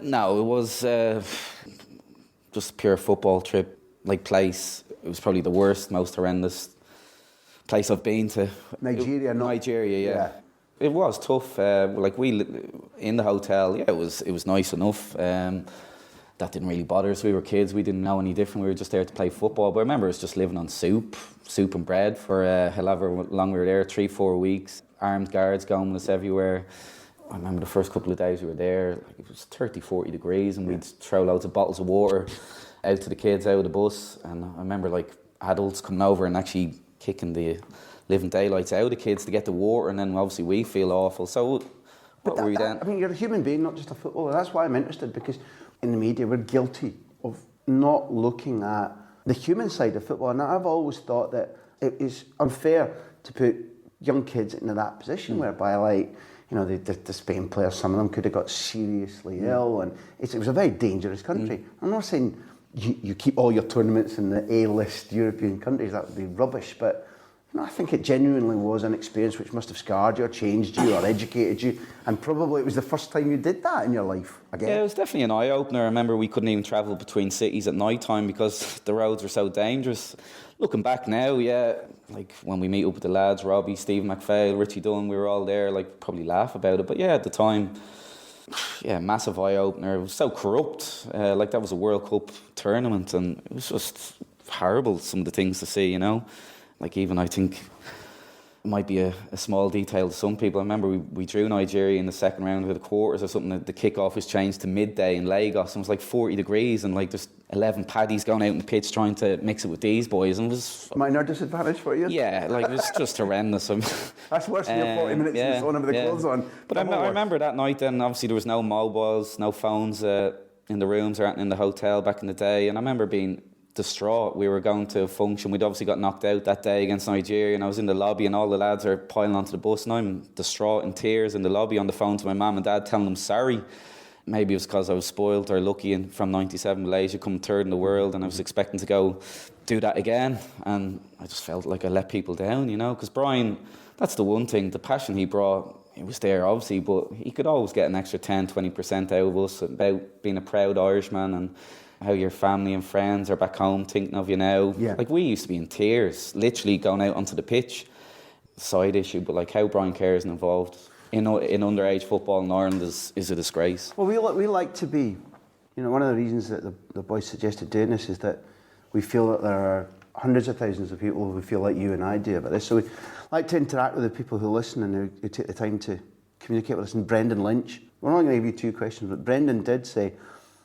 No, it was just a pure football trip, like place. It was probably the worst, most horrendous place I've been to. Nigeria, yeah. It was tough. Like, we in the hotel, yeah, it was nice enough. That didn't really bother us. We were kids. We didn't know any different. We were just there to play football. But I remember us just living on soup and bread for however long we were there, 3-4 weeks. Armed guards going with us everywhere. I remember the first couple of days we were there, like, it was 30-40 degrees, and we'd throw loads of bottles of water out to the kids out of the bus. And I remember, like, adults coming over and actually kicking the living daylights out of the kids to get the water, and then obviously we feel awful. So what were we then? I mean, you're a human being, not just a footballer. That's why I'm interested, because in the media we're guilty of not looking at the human side of football. And I've always thought that it is unfair to put young kids into that position whereby, like, you know, the Spain players, some of them could have got seriously ill, and it was a very dangerous country. I'm not saying you keep all your tournaments in the A-list European countries, that would be rubbish, but No, I think it genuinely was an experience which must have scarred you or changed you or educated you, and probably it was the first time you did that in your life again. Yeah, it was definitely an eye-opener. I remember we couldn't even travel between cities at night time because the roads were so dangerous. Looking back now, yeah, like when we meet up with the lads, Robbie, Steve McPhail, Richie Dunn, we were all there, like probably laugh about it. But yeah, at the time, yeah, massive eye-opener. It was so corrupt. Like that was a World Cup tournament and it was just horrible, some of the things to see, you know. Like even I think it might be a small detail to some people. I remember we drew Nigeria in the second round of the quarters or something. The kick-off was changed to midday in Lagos and it was like 40 degrees and like there's 11 paddies going out on the pitch trying to mix it with these boys. And it was... Minor disadvantage for you? Yeah, like it was just horrendous. That's worse than your 40 minutes in the sauna with the clothes on. But I remember that night then, obviously there was no mobiles, no phones in the rooms or in the hotel back in the day. And I remember being distraught. We were going to a function. We'd obviously got knocked out that day against Nigeria and I was in the lobby and all the lads are piling onto the bus and I'm distraught in tears in the lobby on the phone to my mum and dad telling them sorry. Maybe it was because I was spoiled or lucky and from 97 Malaysia come third in the world and I was expecting to go do that again and I just felt like I let people down, you know, because Brian, that's the one thing, the passion he brought, it was there obviously, but he could always get an extra 10-20% out of us about being a proud Irishman and how your family and friends are back home thinking of you now. Yeah. Like we used to be in tears, literally going out onto the pitch. Side issue, but like how Brian Kerr is involved in underage football in Ireland is a disgrace. Well, we like to be, you know, one of the reasons that the boys suggested doing this is that we feel that there are hundreds of thousands of people who feel like you and I do about this. So we like to interact with the people who listen and who take the time to communicate with us. And Brendan Lynch, we're only going to give you 2 questions, but Brendan did say,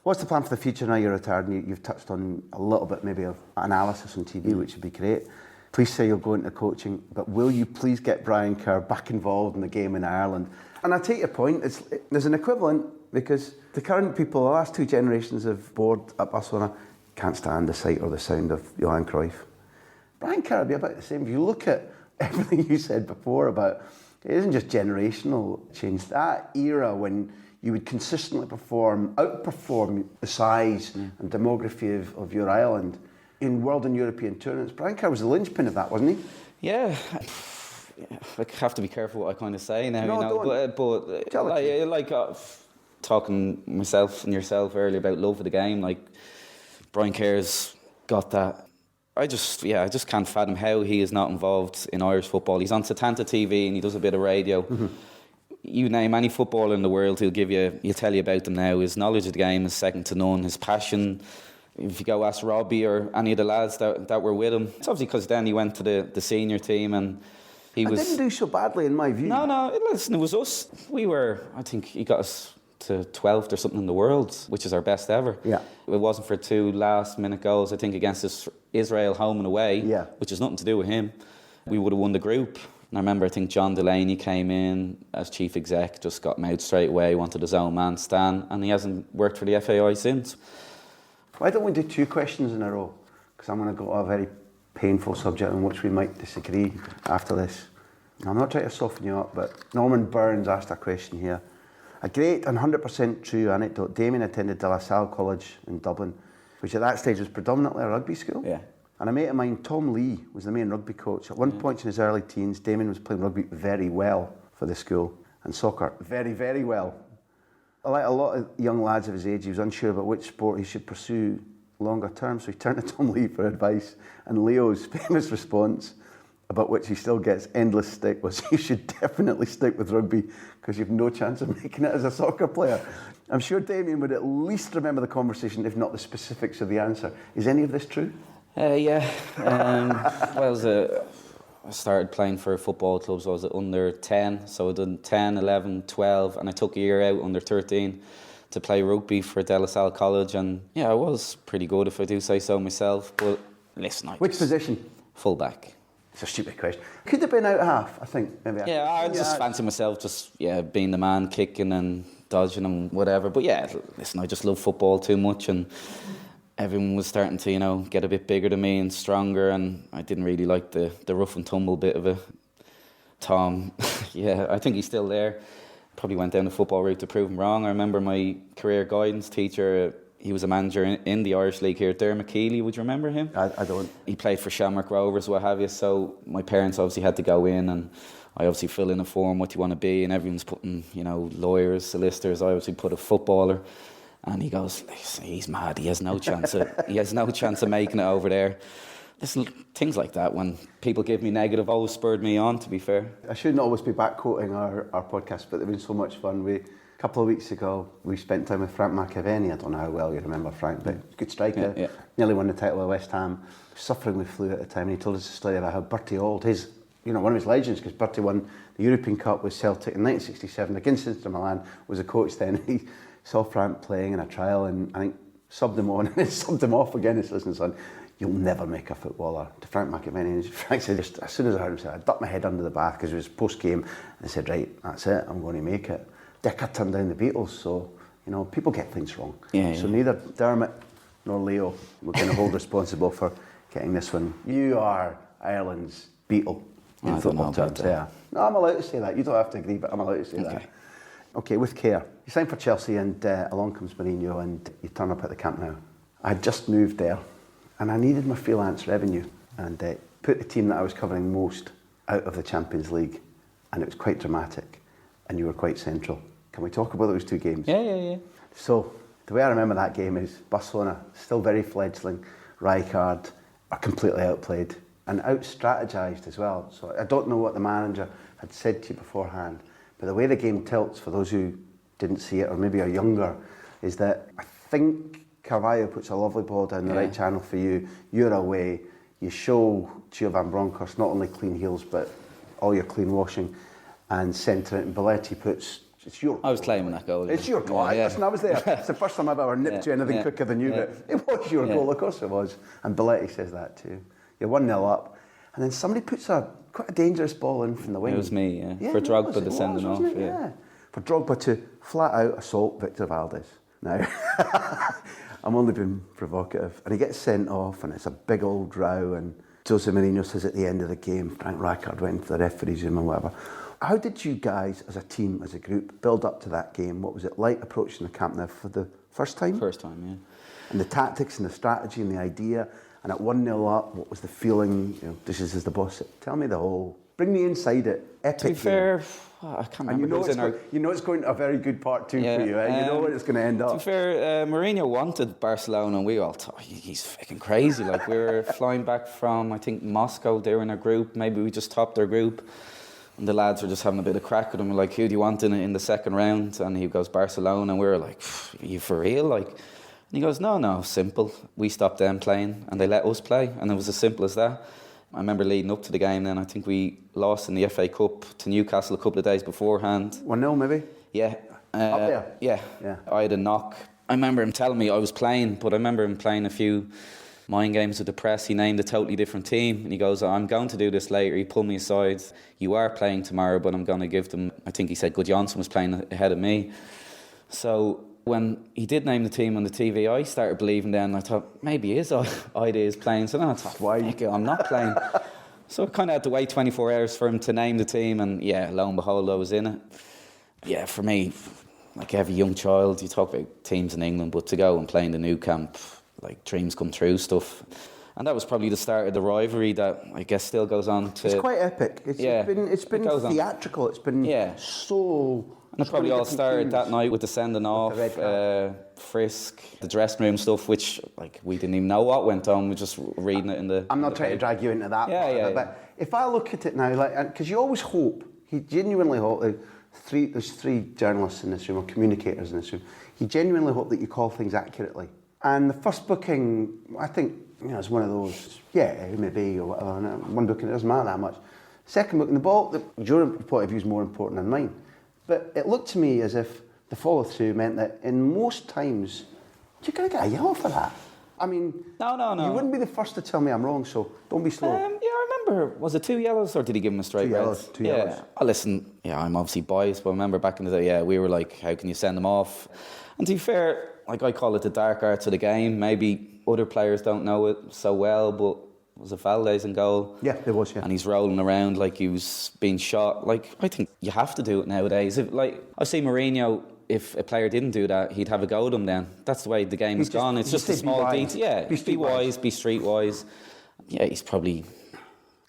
what's the plan for the future now you're retired? And you've touched on a little bit maybe of analysis on TV, which would be great. Please say you'll go into coaching, but will you please get Brian Kerr back involved in the game in Ireland? And I take your point, there's an equivalent because the current people, the last 2 generations of board at Barcelona, can't stand the sight or the sound of Johan Cruyff. Brian Kerr would be about the same. If you look at everything you said before about, it isn't just generational change, that era when you would consistently outperform the size and demography of your island in world and European tournaments. Brian Kerr was the linchpin of that, wasn't he? Yeah. I have to be careful what I kind of say now, no, you know. But talking myself and yourself earlier about love of the game, like Brian Kerr's got that. I just can't fathom how he is not involved in Irish football. He's on Setanta TV and he does a bit of radio. Mm-hmm. You name any footballer in the world, he'll tell you about them now. His knowledge of the game is second to none. His passion. If you go ask Robbie or any of the lads that were with him, it's obviously because then he went to the senior team and he didn't do so badly in my view. No, listen, it was us. I think he got us to 12th or something in the world, which is our best ever. Yeah. It wasn't for 2 last-minute goals, I think, against Israel home and away, which has nothing to do with him. We would have won the group. And I remember, I think John Delaney came in as chief exec, just got him out straight away, wanted his own man, Stan, and he hasn't worked for the FAI since. Why don't we do 2 questions in a row? Because I'm going to go to a very painful subject on which we might disagree after this. I'm not trying to soften you up, but Norman Burns asked a question here. A great and 100% true anecdote. Damien attended De La Salle College in Dublin, which at that stage was predominantly a rugby school. Yeah. And a mate of mine, Tom Lee, was the main rugby coach. At one point in his early teens, Damien was playing rugby very well for the school, and soccer very, very well. Like a lot of young lads of his age, he was unsure about which sport he should pursue longer term, so he turned to Tom Lee for advice. And Leo's famous response, about which he still gets endless stick, was you should definitely stick with rugby because you've no chance of making it as a soccer player. I'm sure Damien would at least remember the conversation, if not the specifics of the answer. Is any of this true? Yeah. I started playing for football clubs. I was under 10, so I did 10, 11, 12, and I took a year out under 13 to play rugby for De La Salle College, and yeah, I was pretty good, if I do say so myself. But listen, which position? Full back. It's a stupid question. Could have been out half, I think. Maybe. Yeah, I just fancy myself being the man, kicking and dodging and whatever. But yeah, listen, I just love football too much, and everyone was starting to, get a bit bigger than me and stronger, and I didn't really like the rough and tumble bit of it. Tom, yeah, I think he's still there. Probably went down the football route to prove him wrong. I remember my career guidance teacher he was a manager in the Irish League here. Dermot Keeley, would you remember him? I don't. He played for Shamrock Rovers, what have you. So my parents obviously had to go in, and I obviously fill in a form what you want to be, and everyone's putting, you know, lawyers, solicitors. I obviously put a footballer, and he goes, he's mad. He has no chance. He has no chance of making it over there. Listen, things like that, when people give me negative, always spurred me on, to be fair. I shouldn't always be backquoting our podcast, but they've been so much fun. A couple of weeks ago, we spent time with Frank McAvenny. I don't know how well you remember Frank, but good striker. Yeah. Nearly won the title of West Ham. Suffering with flu at the time, and he told us a story about how Bertie Auld, one of his legends, because Bertie won the European Cup with Celtic in 1967 against Inter Milan, was a coach then. He saw Frank playing in a trial, and I think subbed him on and then subbed him off again. He said, "Listen, son, you'll never make a footballer." To Frank McAvenny, and Frank said, just as soon as I heard him say, I ducked my head under the bath because it was post-game, and said, right, that's it, I'm going to make it. Dick had turned down the Beatles, so, you know, people get things wrong. So neither Dermot nor Leo were going to hold responsible for getting this one. You are Ireland's Beatle in football terms. Yeah. No, I'm allowed to say that. You don't have to agree, but I'm allowed to say that. Okay, with Kerr. You signed for Chelsea, and along comes Mourinho, and you turn up at the Camp Nou. I had just moved there, and I needed my freelance revenue, and put the team that I was covering most out of the Champions League, and it was quite dramatic, and you were quite central. Can we talk about those two games? Yeah. So, the way I remember that game is Barcelona, still very fledgling, Rijkaard are completely outplayed and out-strategised as well. So I don't know what the manager had said to you beforehand, but the way the game tilts, for those who didn't see it or maybe are younger, is that I think Carvalho puts a lovely ball down the right channel for you. You're away. You show Gio Van Bronckhorst not only clean heels, but all your clean washing, and centre it. And Belletti puts, it's your I was claiming that goal. It's your goal. Listen, I was there. It's the first time I've ever nipped you anything quicker than you, but it was your goal. Of course it was. And Belletti says that too. You're 1-0 up. And then somebody puts quite a dangerous ball in from the wing. It was me, for Drogba to send it off. Yeah. For Drogba to flat out assault Victor Valdez. Now, I'm only being provocative. And he gets sent off, and it's a big old row, and Jose Mourinho says at the end of the game, Frank Rijkaard went into the referee's room and whatever. How did you guys, as a team, as a group, build up to that game? What was it like approaching the Camp Nou for the first time? First time, yeah. And the tactics and the strategy and the idea, and at 1-0 up, what was the feeling? You know, this is the boss. Tell me the whole. Bring me inside it. Epic. To be fair, game. I can't And remember. you know it's going to a very good part two for you. Eh? You know where it's going to end up. To be fair, Mourinho wanted Barcelona, and we all thought he's fucking crazy. Like, we were flying back from, I think, Moscow. They were in a group. Maybe we just topped their group. And the lads were just having a bit of crack with him. We're like, who do you want in the second round? And he goes, Barcelona. And we were like, are you for real? Like, and he goes, no, simple. We stopped them playing, and they let us play. And it was as simple as that. I remember leading up to the game then, I think we lost in the FA Cup to Newcastle a couple of days beforehand. 1-0 maybe? Yeah. Up there? Yeah. I had a knock. I remember him telling me I was playing, but I remember him playing a few mind games with the press. He named a totally different team, and he goes, I'm going to do this later. He pulled me aside. You are playing tomorrow, but I'm going to give them, I think he said Good Johnson was playing ahead of me. So when he did name the team on the TV, I started believing then. I thought, maybe his idea is playing. So then I thought, why? I'm not playing. So I kind of had to wait 24 hours for him to name the team, and lo and behold, I was in it. Yeah, for me, like every young child, you talk about teams in England, but to go and play in the Nou Camp, like dreams come true stuff. And that was probably the start of the rivalry that I guess still goes on to... It's quite epic. It's been theatrical. It's been so... And it probably all started that night with the sending off, frisk, the dressing room stuff, which like we didn't even know what went on. We're just reading it in the... I'm not trying to drag you into that part, but if I look at it now, like, because you always hope, he genuinely hope, there's three journalists in this room, or communicators in this room, you genuinely hope that you call things accurately. And the first booking, I think, it's one of those, it may be, or whatever, one booking, it doesn't matter that much. Second booking, the ball, your point of view is more important than mine. But it looked to me as if the follow-through meant that in most times, you're going to get a yellow for that. I mean, no. You wouldn't be the first to tell me I'm wrong, so don't be slow. I remember, was it 2 yellows or did he give him a straight red? Two yellows. Listen, I'm obviously biased, but I remember back in the day, we were like, how can you send them off? And to be fair, like I call it the dark arts of the game. Maybe other players don't know it so well, but was it Valdez in goal? Yeah, it was, And he's rolling around like he was being shot. Like, I think you have to do it nowadays. I see Mourinho if a player didn't do that, he'd have a go at him then. That's the way the game has gone. It's just a small detail. Yeah, be wise, be streetwise. Yeah, he's probably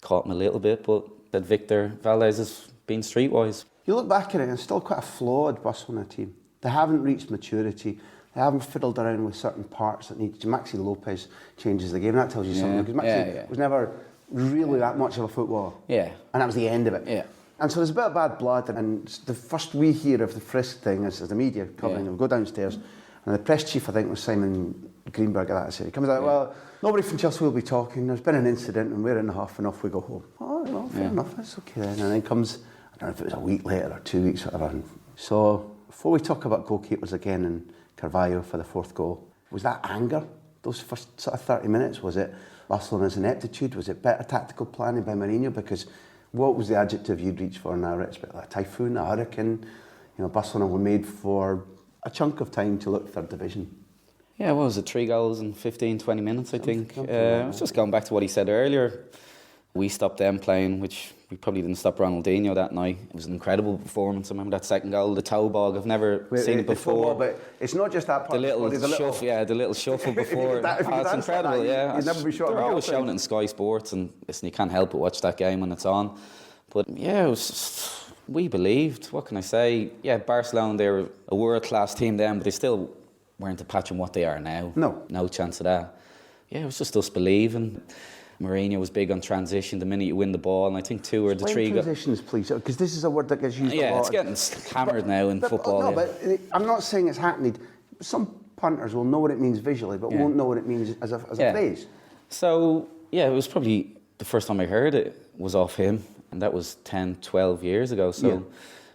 caught him a little bit, but that Victor Valdez has been streetwise. You look back at it, and it's still quite a flawed Barcelona team. They haven't reached maturity. They haven't fiddled around with certain parts that need. Maxi Lopez changes the game. That tells you something, because Maxi was never really that much of a footballer. Yeah. And that was the end of it. Yeah. And so there's a bit of bad blood, and the first we hear of the Frisk thing is the media covering it. We go downstairs, and the press chief, I think, was Simon Greenberg at that city. He comes out, well, nobody from Chelsea will be talking. There's been an incident, and we're in the half, and off we go home. Oh, well, fair enough, that's okay then. And then comes, I don't know if it was a week later or 2 weeks, whatever. So before we talk about goalkeepers again and Carvalho for the fourth goal, was that anger? Those first sort of 30 minutes, was it Barcelona's ineptitude? Was it better tactical planning by Mourinho? Because what was the adjective you'd reach for now? It's a bit like a typhoon, a hurricane. You know, Barcelona were made for a chunk of time to look third division. Yeah, what was it, 3 goals in 15, 20 minutes, I think. I was just going back to what he said earlier. We stopped them playing, which we probably didn't stop Ronaldinho that night. It was an incredible performance. I remember that second goal, the toe bog. I've never seen it before. But it's not just that part. The little shuffle, the little shuffle before. It's incredible, You'd never be shot. They're always showing it in Sky Sports, and listen, you can't help but watch that game when it's on. But yeah, it was just, we believed. What can I say? Yeah, Barcelona, they're a world-class team then, but they still weren't a patch on what they are now. No chance of that. Yeah, it was just us believing. Mourinho was big on transition the minute you win the ball, and I think 2 or the 3 transitions, please, because this is a word that gets used a lot. Yeah, it's getting hammered now in football. But I'm not saying it's hackneyed. Some punters will know what it means visually, but won't know what it means as a phrase. So, yeah, it was probably the first time I heard it was off him, and that was 10, 12 years ago. So,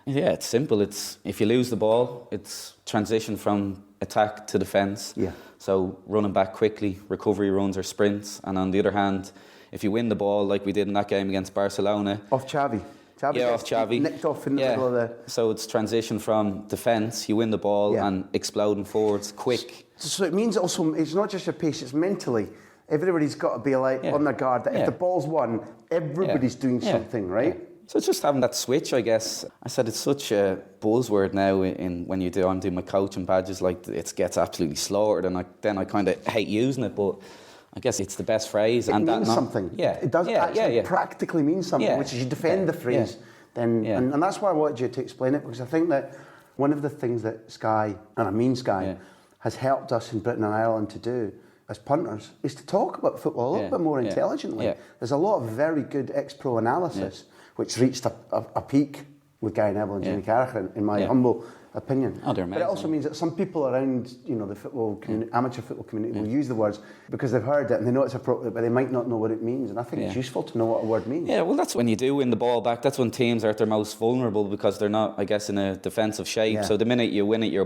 yeah, it's simple. It's if you lose the ball, it's transition from attack to defence. Yeah. So running back quickly, recovery runs or sprints. And on the other hand, if you win the ball like we did in that game against Barcelona. Off Xavi. Off Xavi. Nicked off in the middle of the... So it's transition from defence, you win the ball and exploding forwards quick. So it means also, it's not just your pace, it's mentally. Everybody's got to be like on their guard that if the ball's won, everybody's doing something, right? Yeah. So it's just having that switch, I guess. I said it's such a buzzword now when I'm doing my coaching badges, like it gets absolutely slaughtered, and then I kind of hate using it, but I guess it's the best phrase. It means something. Yeah. It does actually practically mean something, which is you defend the phrase. And that's why I wanted you to explain it, because I think that one of the things that Sky, and I mean Sky, has helped us in Britain and Ireland to do as punters is to talk about football a little bit more intelligently. Yeah. There's a lot of very good ex-pro analysis which reached a peak with Gary Neville and Jimmy Carragher, in my humble opinion. Oh, they're amazing. But it also means that some people around, the football amateur football community will use the words because they've heard it and they know it's appropriate, but they might not know what it means. And I think it's useful to know what a word means. Yeah, well, that's when you do win the ball back. That's when teams are at their most vulnerable because they're not, I guess, in a defensive shape. Yeah. So the minute you win it, you're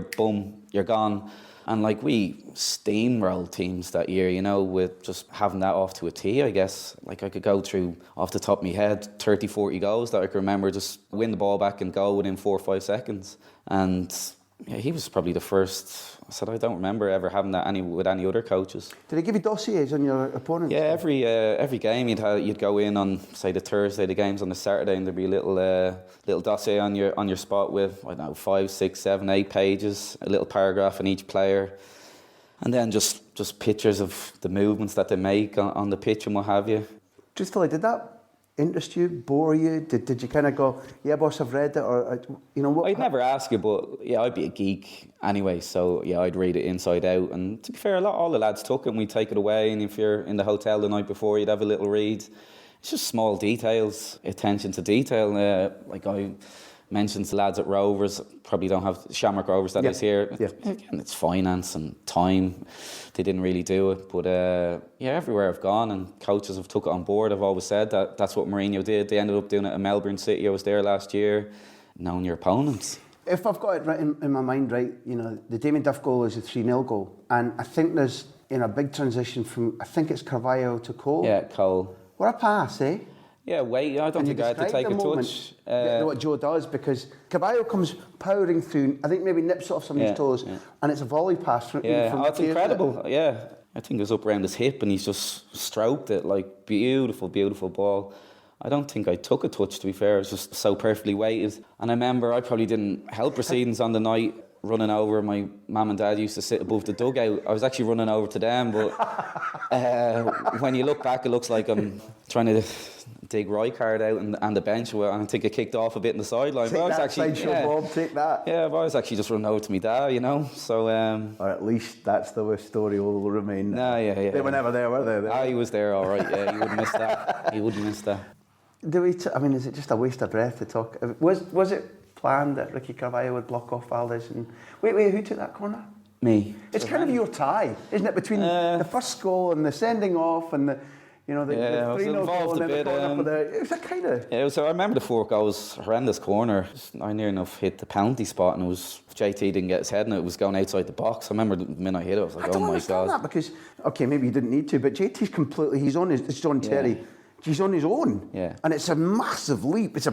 gone. And like we steamrolled teams that year, with just having that off to a tee, I guess. Like I could go through, off the top of my head, 30, 40 goals that I can remember, just win the ball back and go within 4 or 5 seconds. And he was probably the first. I said, I don't remember ever having that with any other coaches. Did they give you dossiers on your opponents? Yeah, every game you'd go in on, say, the Thursday, the game's on the Saturday, and there'd be a little dossier on your spot with, I don't know, 5, 6, 7, 8 pages, a little paragraph on each player, and then just pictures of the movements that they make on the pitch and what have you. Truthfully, did that interest you, bore you? Did you kind of go, yeah, boss, I've read it, or what? I'd never ask you, but yeah, I'd be a geek anyway, so yeah, I'd read it inside out. And to be fair, all the lads took it, and we'd take it away. And if you're in the hotel the night before, you'd have a little read. It's just small details, attention to detail. Like I mentioned, the lads at Rovers probably don't have Shamrock Rovers that is here. Yeah. Again, it's finance and time. They didn't really do it, but everywhere I've gone and coaches have took it on board. I've always said that that's what Mourinho did. They ended up doing it at Melbourne City. I was there last year, knowing your opponents. If I've got it right in my mind, right, the Damien Duff goal is a 3-0 goal, and I think there's a big transition from, I think it's Carvalho to Cole. Yeah, Cole. What a pass, eh? Yeah, I don't think I had to take a touch. What Joe does, because Carvalho comes powering through, I think maybe nips off somebody's toes, and it's a volley pass from it's incredible. Yeah, I think it was up around his hip, and he's just stroked it, like beautiful, beautiful ball. I don't think I took a touch, to be fair. It was just so perfectly weighted. And I remember I probably didn't help proceedings on the night. running over. My mum and dad used to sit above the dugout. I was actually running over to them, but when you look back, it looks like I'm trying to dig Rijkaard out and the bench. And I think I kicked off a bit in the sideline. Take that, sideshow Bob, take that. Yeah, but I was actually just running over to my dad, you know. So, or at least that's the story will remain. No, yeah. They were never there, were they? He was there, all right. Yeah, he wouldn't miss that. He wouldn't miss that. I mean, is it just a waste of breath to talk? Was it planned that Ricky Carvalho would block off Valdez? And wait, who took that corner? Me. It's kind of your tie, isn't it, between the first goal and the sending off and the 3-0 goal and then the corner for the... It was a kind of... Yeah, I remember the 4 goals, horrendous corner. I near enough hit the penalty spot, and it was... JT didn't get his head in it, was going outside the box. I remember the minute I hit it, I was like, oh my God. I don't understand that because, okay, maybe he didn't need to, but JT's completely... He's on Terry. He's on his own, and it's a massive leap. It's a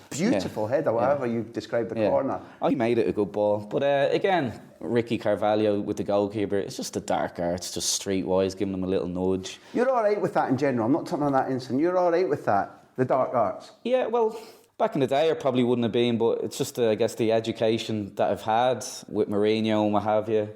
beautiful header, however you describe the corner. I made it a good ball, but again, Ricky Carvalho with the goalkeeper, it's just the dark arts, just streetwise, giving them a little nudge. You're all right with that in general. I'm not talking on that instant. You're all right with that, the dark arts. Yeah, well, back in the day, I probably wouldn't have been, but it's just I guess the education that I've had with Mourinho and what have you.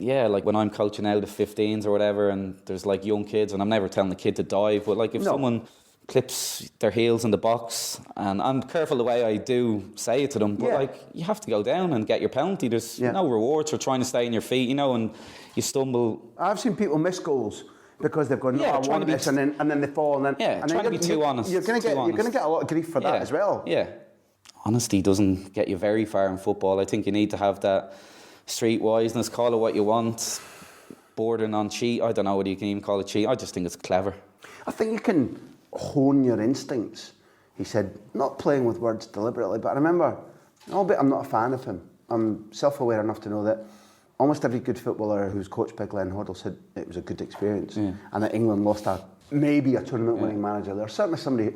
Yeah, like when I'm coaching out of 15s or whatever, and there's like young kids, and I'm never telling the kid to dive, but like if someone clips their heels in the box, and I'm careful the way I do say it to them, but like you have to go down and get your penalty. There's no rewards for trying to stay on your feet, you know, and you stumble. I've seen people miss goals because they've gone, no, I want this, and then they fall, and then trying to be too honest. You're going to get a lot of grief for that as well. Yeah, honesty doesn't get you very far in football. I think you need to have that streetwiseness, call it what you want, bordering on cheat. I don't know whether you can even call it cheat. I just think it's clever. I think you can hone your instincts. He said, not playing with words deliberately, but I remember, albeit I'm not a fan of him, I'm self-aware enough to know that almost every good footballer who's coached by Glenn Hoddle said it was a good experience, and that England lost maybe a tournament-winning manager. There's certainly somebody,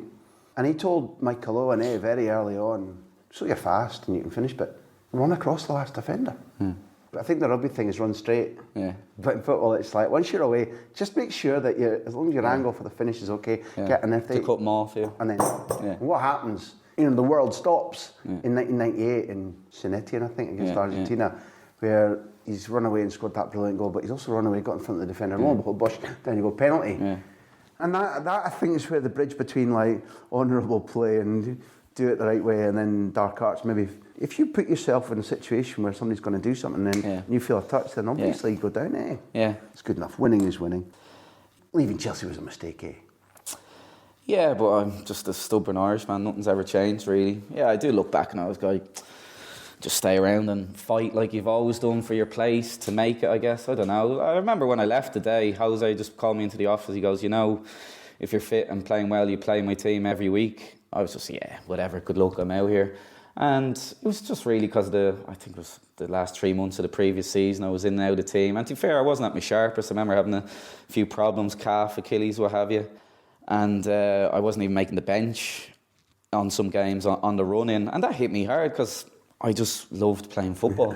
and he told Mike Calloway very early on, so you're fast and you can finish, but run across the last defender. But I think the rugby thing is run straight. Yeah. But in football, it's like once you're away, just make sure that as long as your angle for the finish is okay, and if they cut them off, and then what happens? You know, the world stops in 1998 in Sinetian, I think, against Argentina, where he's run away and scored that brilliant goal, but he's also run away, got in front of the defender, lo and behold, Bush, then you go penalty. And that I think is where the bridge between like honourable play and do it the right way and then dark arts, maybe if you put yourself in a situation where somebody's going to do something and you feel a touch, then obviously you go down, Yeah. It's good enough. Winning is winning. Leaving Chelsea was a mistake, Yeah, but I'm just a stubborn Irishman. Nothing's ever changed, really. Yeah, I do look back and I was like, just stay around and fight like you've always done for your place to make it, I guess. I don't know. I remember when I left today, Jose just called me into the office. He goes, you know, if you're fit and playing well, you play my team every week. I was just, whatever, good luck, I'm out here. And it was just really because I think it was the last 3 months of the previous season, I was in and out of the team. And to be fair, I wasn't at my sharpest. I remember having a few problems, calf, Achilles, what have you. And I wasn't even making the bench on some games on the run-in. And that hit me hard because I just loved playing football.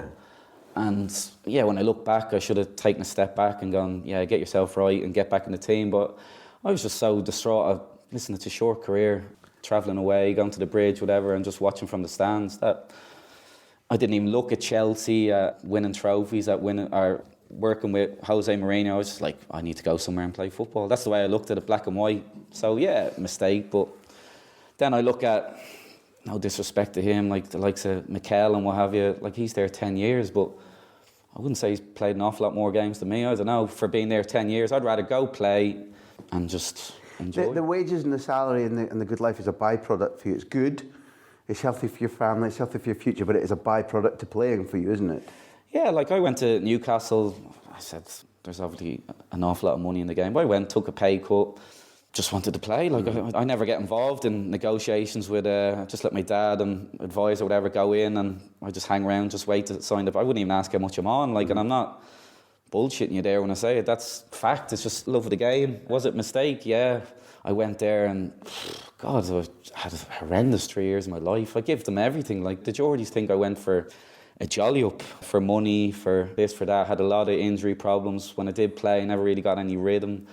And when I look back, I should have taken a step back and gone, get yourself right and get back in the team. But I was just so distraught. Listen, it's a short career, travelling away, going to the bridge, whatever, and just watching from the stands. That I didn't even look at Chelsea, winning trophies, or working with Jose Mourinho. I was just like, I need to go somewhere and play football. That's the way I looked at it, black and white. So, mistake. But then I look at, no disrespect to him, like the likes of Mikel and what have you, like he's there 10 years, but I wouldn't say he's played an awful lot more games than me. I don't know, for being there 10 years, I'd rather go play and just enjoy. The wages and the salary and the good life is a byproduct for you. It's good, it's healthy for your family, it's healthy for your future, but it is a byproduct to playing for you, isn't it? Yeah, like I went to Newcastle, I said, there's obviously an awful lot of money in the game, but I went, took a pay cut, just wanted to play. Like I never get involved in negotiations with, just let my dad and advisor or whatever go in, and I just hang around, just wait to sign up. I wouldn't even ask how much I'm on, and I'm not bullshitting you there when I say it. That's fact. It's just love of the game. Was it a mistake? Yeah. I went there and, God, I had a horrendous 3 years of my life. I gave them everything. Like, the Geordies think I went for a jolly up, for money, for this, for that. I had a lot of injury problems. When I did play, I never really got any rhythm.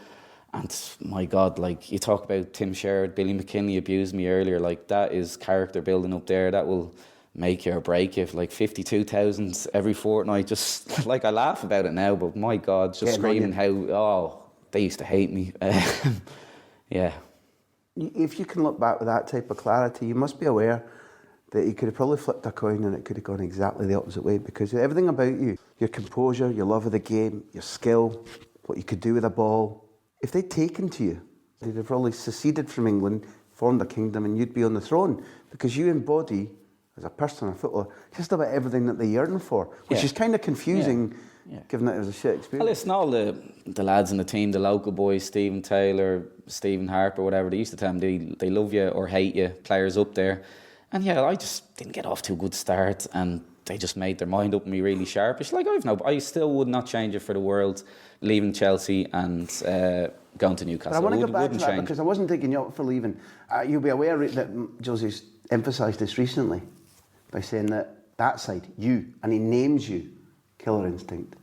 And my God, like, you talk about Tim Sherwood, Billy McKinley abused me earlier. Like, that is character building up there. That will make you or break you. Like 52,000 every fortnight. Just like I laugh about it now, but my God, just screaming how they used to hate me. Yeah. If you can look back with that type of clarity, you must be aware that you could have probably flipped a coin and it could have gone exactly the opposite way, because everything about you, your composure, your love of the game, your skill, what you could do with a ball, if they'd taken to you, they'd have probably seceded from England, formed a kingdom, and you'd be on the throne, because you embody, as a person, a footballer, just about everything that they yearn for, which is kind of confusing, given that it was a shit experience. Well, listen, all the lads in the team, the local boys, Stephen Taylor, Stephen Harper, whatever, they used to tell them they love you or hate you, players up there. And yeah, I just didn't get off to a good start, and they just made their mind up on me really sharpish. Like, I still would not change it for the world, leaving Chelsea and going to Newcastle. But I want to go back to that, because I wasn't taking you up for leaving. You'll be aware that Jose's emphasised this recently by saying that side, you, and he names you, killer instinct.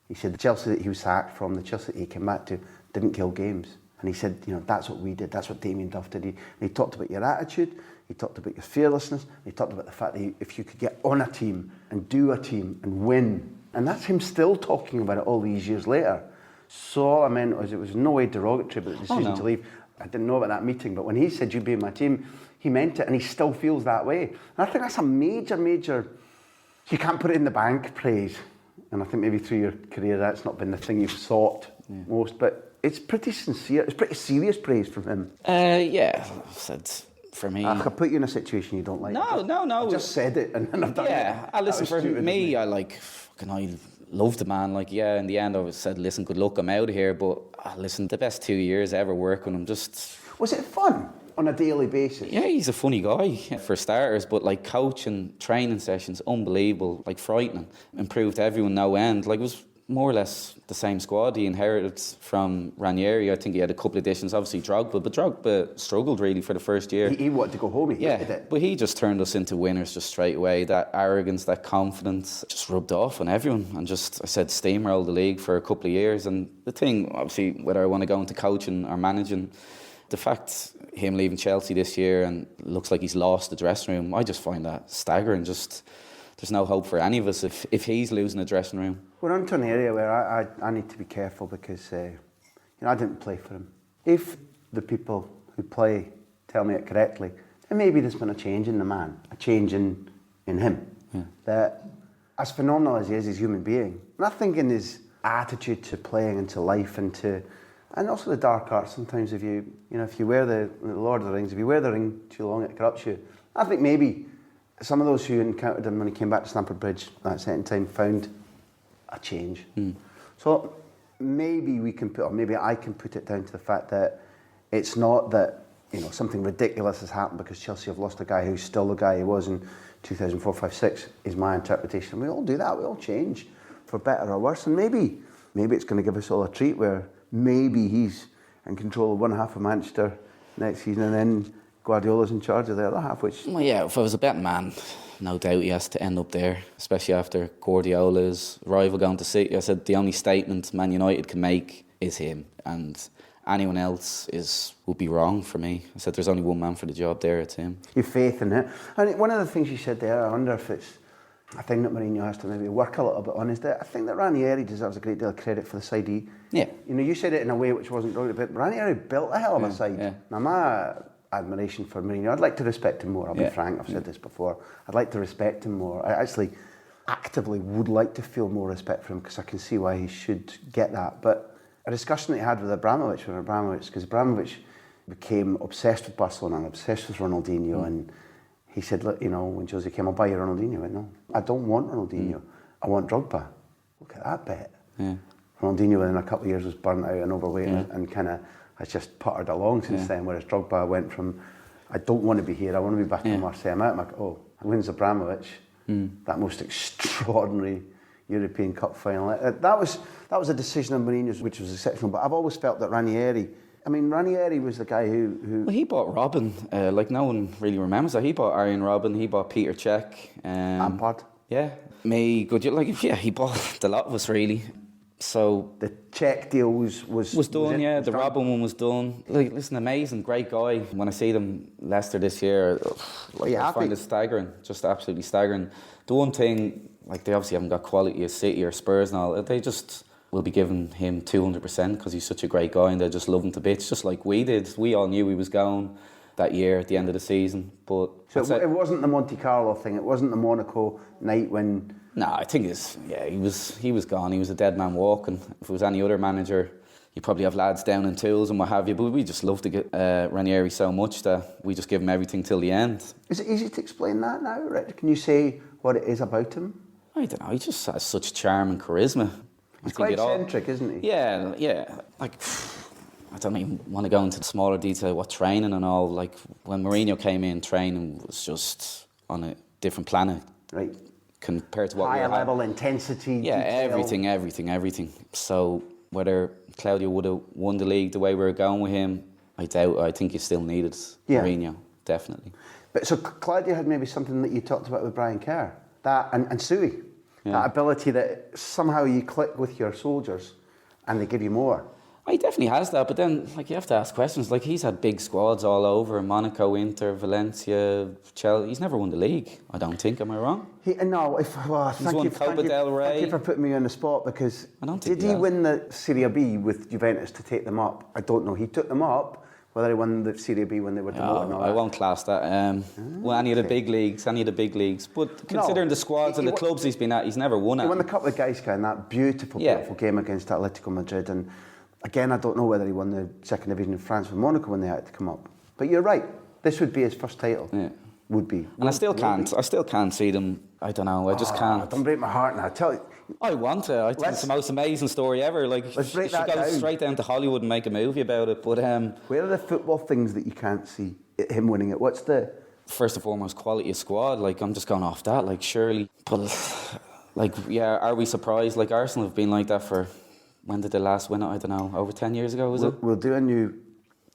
He said the Chelsea that he was sacked from, the Chelsea that he came back to, didn't kill games. And he said, that's what we did, that's what Damien Duff did. And he talked about your attitude, he talked about your fearlessness, he talked about the fact that if you could get on a team and do a team and win, and that's him still talking about it all these years later. So all I meant was, it was no way derogatory about the decision to leave. I didn't know about that meeting, but when he said you'd be in my team, he meant it, and he still feels that way. And I think that's a major, you can't put it in the bank praise. And I think maybe through your career that's not been the thing you've sought most, but it's pretty sincere, it's pretty serious praise from him. Yeah, I said, for me... I could put you in a situation you don't like. No. I just said it and I've done it. Yeah, listen, for me, I love the man. Like, yeah, in the end I said, listen, good luck, I'm out of here. But listen, the best 2 years ever working with him, just... Was it fun on a daily basis? Yeah, he's a funny guy, for starters. But like, coaching, training sessions, unbelievable, like frightening. Improved everyone no end. Like, it was more or less the same squad he inherited from Ranieri. I think he had a couple of additions, obviously Drogba, but Drogba struggled really for the first year. He wanted to go home, he hated it. But he just turned us into winners just straight away. That arrogance, that confidence just rubbed off on everyone, and just, I said, steamrolled the league for a couple of years. And the thing, obviously, whether I want to go into coaching or managing, the fact him leaving Chelsea this year and looks like he's lost the dressing room, I just find that staggering. Just, there's no hope for any of us if he's losing the dressing room. We're into an area where I need to be careful, because I didn't play for him. If the people who play tell me it correctly, then maybe there's been a change in the man, a change in him. Yeah. That, as phenomenal as he is as a human being, nothing in his attitude to playing and to life and also the dark arts. Sometimes if you wear the Lord of the Rings, if you wear the ring too long, it corrupts you. I think maybe some of those who encountered him when he came back to Stamford Bridge that second time found a change. So maybe maybe I can put it down to the fact that it's not that something ridiculous has happened because Chelsea have lost a guy who's still the guy he was in 2004, 5, 6, is my interpretation. We all do that, we all change for better or worse, and maybe it's going to give us all a treat where maybe he's in control of one half of Manchester next season, and then Guardiola's in charge of the other half, which... Well, yeah, if I was a betting man, no doubt he has to end up there, especially after Guardiola's rival going to City. I said the only statement Man United can make is him, and anyone else would be wrong for me. I said there's only one man for the job there, it's him. You've faith in it. And one of the things you said there, I wonder if it's a thing that Mourinho has to maybe work a little bit on, is that I think that Ranieri deserves a great deal of credit for the side he... Yeah. You said it in a way which wasn't wrong, but Ranieri built a hell of a side. Yeah. Now, my admiration for Mourinho, I'd like to respect him more. I'll be frank, I've said this before. I'd like to respect him more. I actually actively would like to feel more respect for him, because I can see why he should get that. But a discussion that he had with Abramovich, because Abramovich became obsessed with Barcelona and obsessed with Ronaldinho, and he said, look, when Jose came, I'll buy you Ronaldinho. I went, no, I don't want Ronaldinho. I want Drogba. Look at that bet. Yeah. Ronaldinho within a couple of years was burnt out and overweight and kind of has just puttered along since then, whereas Drogba went from, I don't want to be here, I want to be back in Marseille. I'm out, wins Abramovich, that most extraordinary European Cup final. That was a decision of Mourinho's which was exceptional, but I've always felt that Ranieri was the guy who... Well, he bought Robin, like no one really remembers that. He bought Arjen Robben, he bought Peter Cech. Lampard. Yeah. He bought a lot of us really. So the check deal was done, yeah. The Robin one was done. Like, listen, amazing, great guy. When I see them Leicester this year, I find it staggering, just absolutely staggering. The one thing, like, they obviously haven't got quality as City or Spurs and all. They just will be giving him 200% because he's such a great guy and they just love him to bits, just like we did. We all knew he was going that year at the end of the seain. But so it wasn't the Monte Carlo thing. It wasn't the Monaco night when. No, I think he was gone. He was a dead man walking. If it was any other manager, you probably have lads down in tools and what have you. But we just love to get Ranieri so much that we just give him everything till the end. Is it easy to explain that now, Rich? Can you say what it is about him? I don't know. He just has such charm and charisma. He's quite eccentric, isn't he? Yeah. Like, I don't even want to go into the smaller detail, what training and all. Like, when Mourinho came in, training was just on a different planet. Right. Compared to what higher level intensity. Yeah, detail. everything. So whether Claudio would have won the league the way we were going with him, I doubt. I think you still needed Mourinho, definitely. But so Claudio had maybe something that you talked about with Brian Kerr, that and Suey, that ability that somehow you click with your soldiers and they give you more. He definitely has that, but then, like, you have to ask questions. Like, he's had big squads all over, Monaco, Inter, Valencia, Chelsea. He's never won the league, I don't think. Am I wrong? He's won Copa del Rey. Thank you for putting me on the spot, because did he win the Serie B with Juventus to take them up? I don't know. He took them up. Whether he won the Serie B when they were demoted or not. I won't class that. Well, any of the big leagues. But considering the squads and the clubs he's been at, he's never won it. He won the Cup of Gaisca in that beautiful game against Atletico Madrid. And again, I don't know whether he won the second division in France with Monaco when they had to come up. But you're right. This would be his first title. Yeah. Would be. And I still can't see them. I don't know. I just can't. Don't break my heart now. Tell you. I want to. I think it's the most amazing story ever. Like, let's break that go down. Straight down to Hollywood and make a movie about it. But where are the football things that you can't see him winning it? What's the first and foremost quality of squad? Like, I'm just going off that. Like, surely, but like, yeah, are we surprised? Like, Arsenal have been like that for when did they last win it? I don't know. Over 10 years ago, was it? We'll do an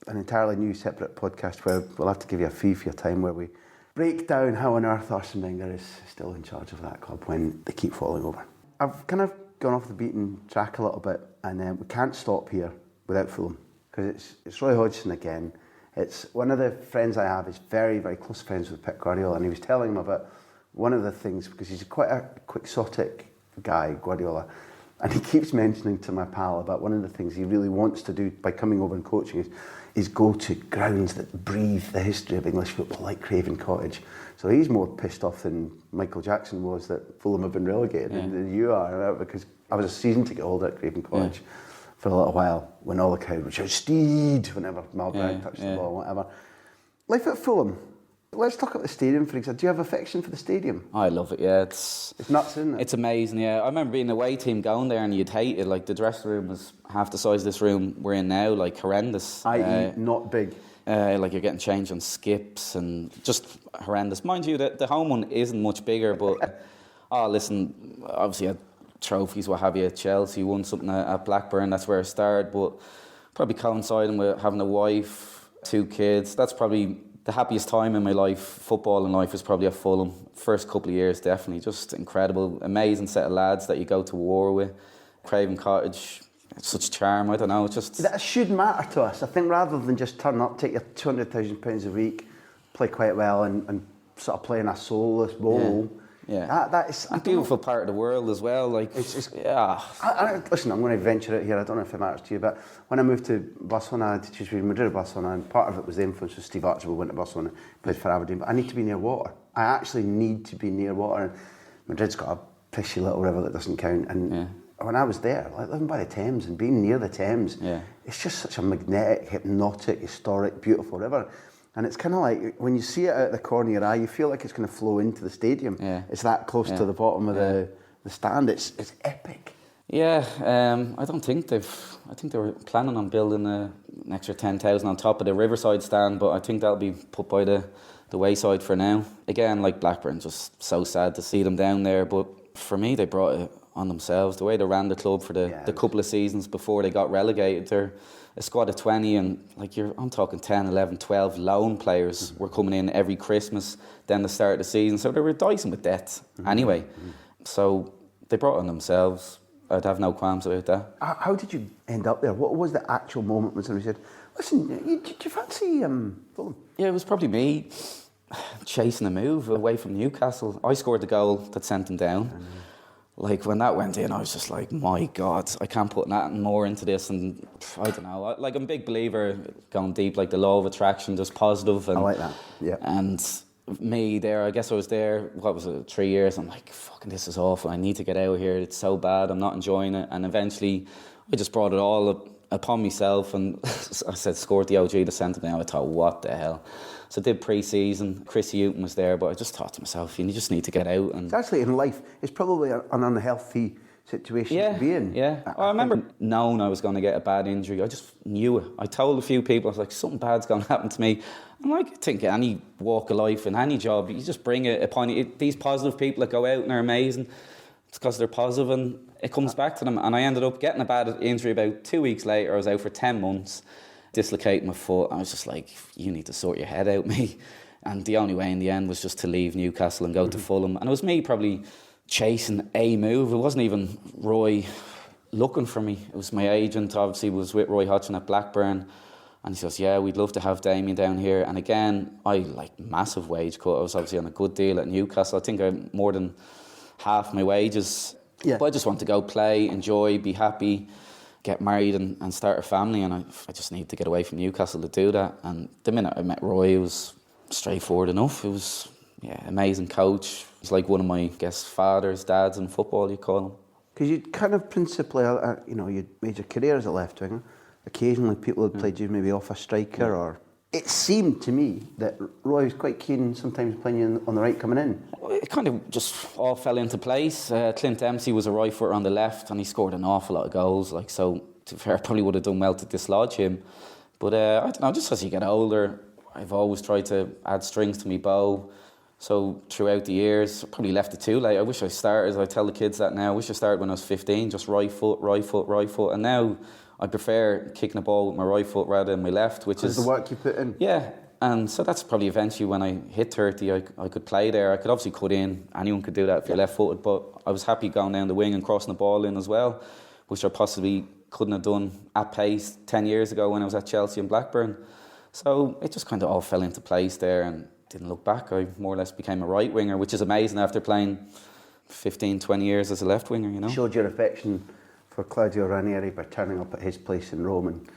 entirely new separate podcast where we'll have to give you a fee for your time, where we break down how on earth Arsene Wenger is still in charge of that club when they keep falling over. I've kind of gone off the beaten track a little bit, and we can't stop here without Fulham, because it's Roy Hodgson again. It's one of the friends I have is very, very close friends with Pep Guardiola, and he was telling him about one of the things, because he's quite a quixotic guy, Guardiola, and he keeps mentioning to my pal about one of the things he really wants to do by coming over and coaching is go to grounds that breathe the history of English football, like Craven Cottage. So he's more pissed off than Michael Jackson was that Fulham have been relegated, than you are, because I was a season ticket holder at Craven Cottage for a little while when all the crowd would shout "Steed" whenever Mal Brown touched the ball, whatever. Life at Fulham. Let's talk about the stadium, for example. Do you have affection for the stadium? I love it, yeah. It's nuts, isn't it? It's amazing, yeah. I remember being an away team going there and you'd hate it. Like, the dressing room was half the size of this room we're in now, like horrendous. I.e. not big. Like, you're getting changed on skips and just horrendous. Mind you, the home one isn't much bigger, but listen, obviously I had trophies, what have you, at Chelsea, won something at Blackburn, that's where I started, but probably coinciding with having a wife, 2 kids, that's probably the happiest time in my life, footballing life, is probably at Fulham. First couple of years, definitely. Just incredible, amazing set of lads that you go to war with. Craven Cottage, such charm, I don't know, it's just... That should matter to us. I think rather than just turn up, take your £200,000 a week, play quite well and sort of play in a soulless role... Yeah, that is a beautiful part of the world as well. Like, listen, I'm going to venture out here. I don't know if it matters to you, but when I moved to Barcelona, I did choose between Madrid or Barcelona, and part of it was the influence of Steve Archibald. Went to Barcelona, played for Aberdeen, but I need to be near water. I actually need to be near water, and Madrid's got a fishy little river that doesn't count. And when I was there, like living by the Thames and being near the Thames, it's just such a magnetic, hypnotic, historic, beautiful river. And it's kind of like, when you see it out the corner of your eye, you feel like it's going to flow into the stadium. Yeah. It's that close to the bottom of the stand. It's epic. Yeah, I think they were planning on building an extra 10,000 on top of the Riverside stand, but I think that'll be put by the wayside for now. Again, like Blackburn, just so sad to see them down there, but for me, they brought it on themselves. The way they ran the club for the couple of seasons before they got relegated, they're a squad of 20, and like I'm talking 10, 11, 12 loan players were coming in every Christmas, then the start of the season, so they were dicing with death anyway. So they brought it on themselves. I'd have no qualms about that. How did you end up there? What was the actual moment when somebody said, listen, do you fancy Fulham? Yeah, it was probably me chasing a move away from Newcastle. I scored the goal that sent them down. Like, when that went in, I was just like, my God, I can't put nothing more into this. And I don't know, like, I'm a big believer, going deep, like the law of attraction, just positive. And, I like that, yeah. And me there, I guess I was there, 3 years? I'm like, fucking, this is awful. I need to get out of here. It's so bad. I'm not enjoying it. And eventually, I just brought it all up upon myself, and I said, scored the OG to send it down. I thought, what the hell? So I did pre-season. Chris Houghton was there, but I just thought to myself, you just need to get out. And actually, in life, it's probably an unhealthy situation to be in. Yeah. I remember knowing I was going to get a bad injury. I just knew it. I told a few people, I was like, something bad's going to happen to me. I'm like, I think any walk of life, in any job, you just bring it upon you. These positive people that go out and are amazing, it's because they're positive and it comes back to them. And I ended up getting a bad injury about 2 weeks later. I was out for 10 months, dislocating my foot. I was just like, you need to sort your head out, me. And the only way in the end was just to leave Newcastle and go to Fulham. And it was me probably chasing a move. It wasn't even Roy looking for me. It was my agent, obviously, was with Roy Hodgson at Blackburn. And he says, yeah, we'd love to have Damien down here. And again, I massive wage cut. I was obviously on a good deal at Newcastle. I think I more than half my wages. Yeah. But I just want to go play, enjoy, be happy, get married and start a family. And I just need to get away from Newcastle to do that. And the minute I met Roy, it was straightforward enough. It was, amazing coach. He's like one of my, fathers, dads in football, you call him. Because you kind of principally, you'd made your career as a left winger. Occasionally people had played you maybe off a striker or... It seemed to me that Roy was quite keen sometimes playing you on the right coming in. It kind of just all fell into place. Clint Dempsey was a right footer on the left and he scored an awful lot of goals. So to be fair, I probably would have done well to dislodge him. But I don't know, just as you get older, I've always tried to add strings to my bow. So throughout the years, I probably left it too late. I wish I started, I tell the kids that now, I wish I started when I was 15, just right foot. And now I prefer kicking the ball with my right foot rather than my left, which is... the work you put in. Yeah, and so that's probably eventually when I hit 30, I could play there. I could obviously cut in. Anyone could do that if you're left-footed, but I was happy going down the wing and crossing the ball in as well, which I possibly couldn't have done at pace 10 years ago when I was at Chelsea and Blackburn. So it just kind of all fell into place there and didn't look back. I more or less became a right winger, which is amazing after playing 15, 20 years as a left winger, you know. Showed your affection for Claudio Ranieri by turning up at his place in Rome and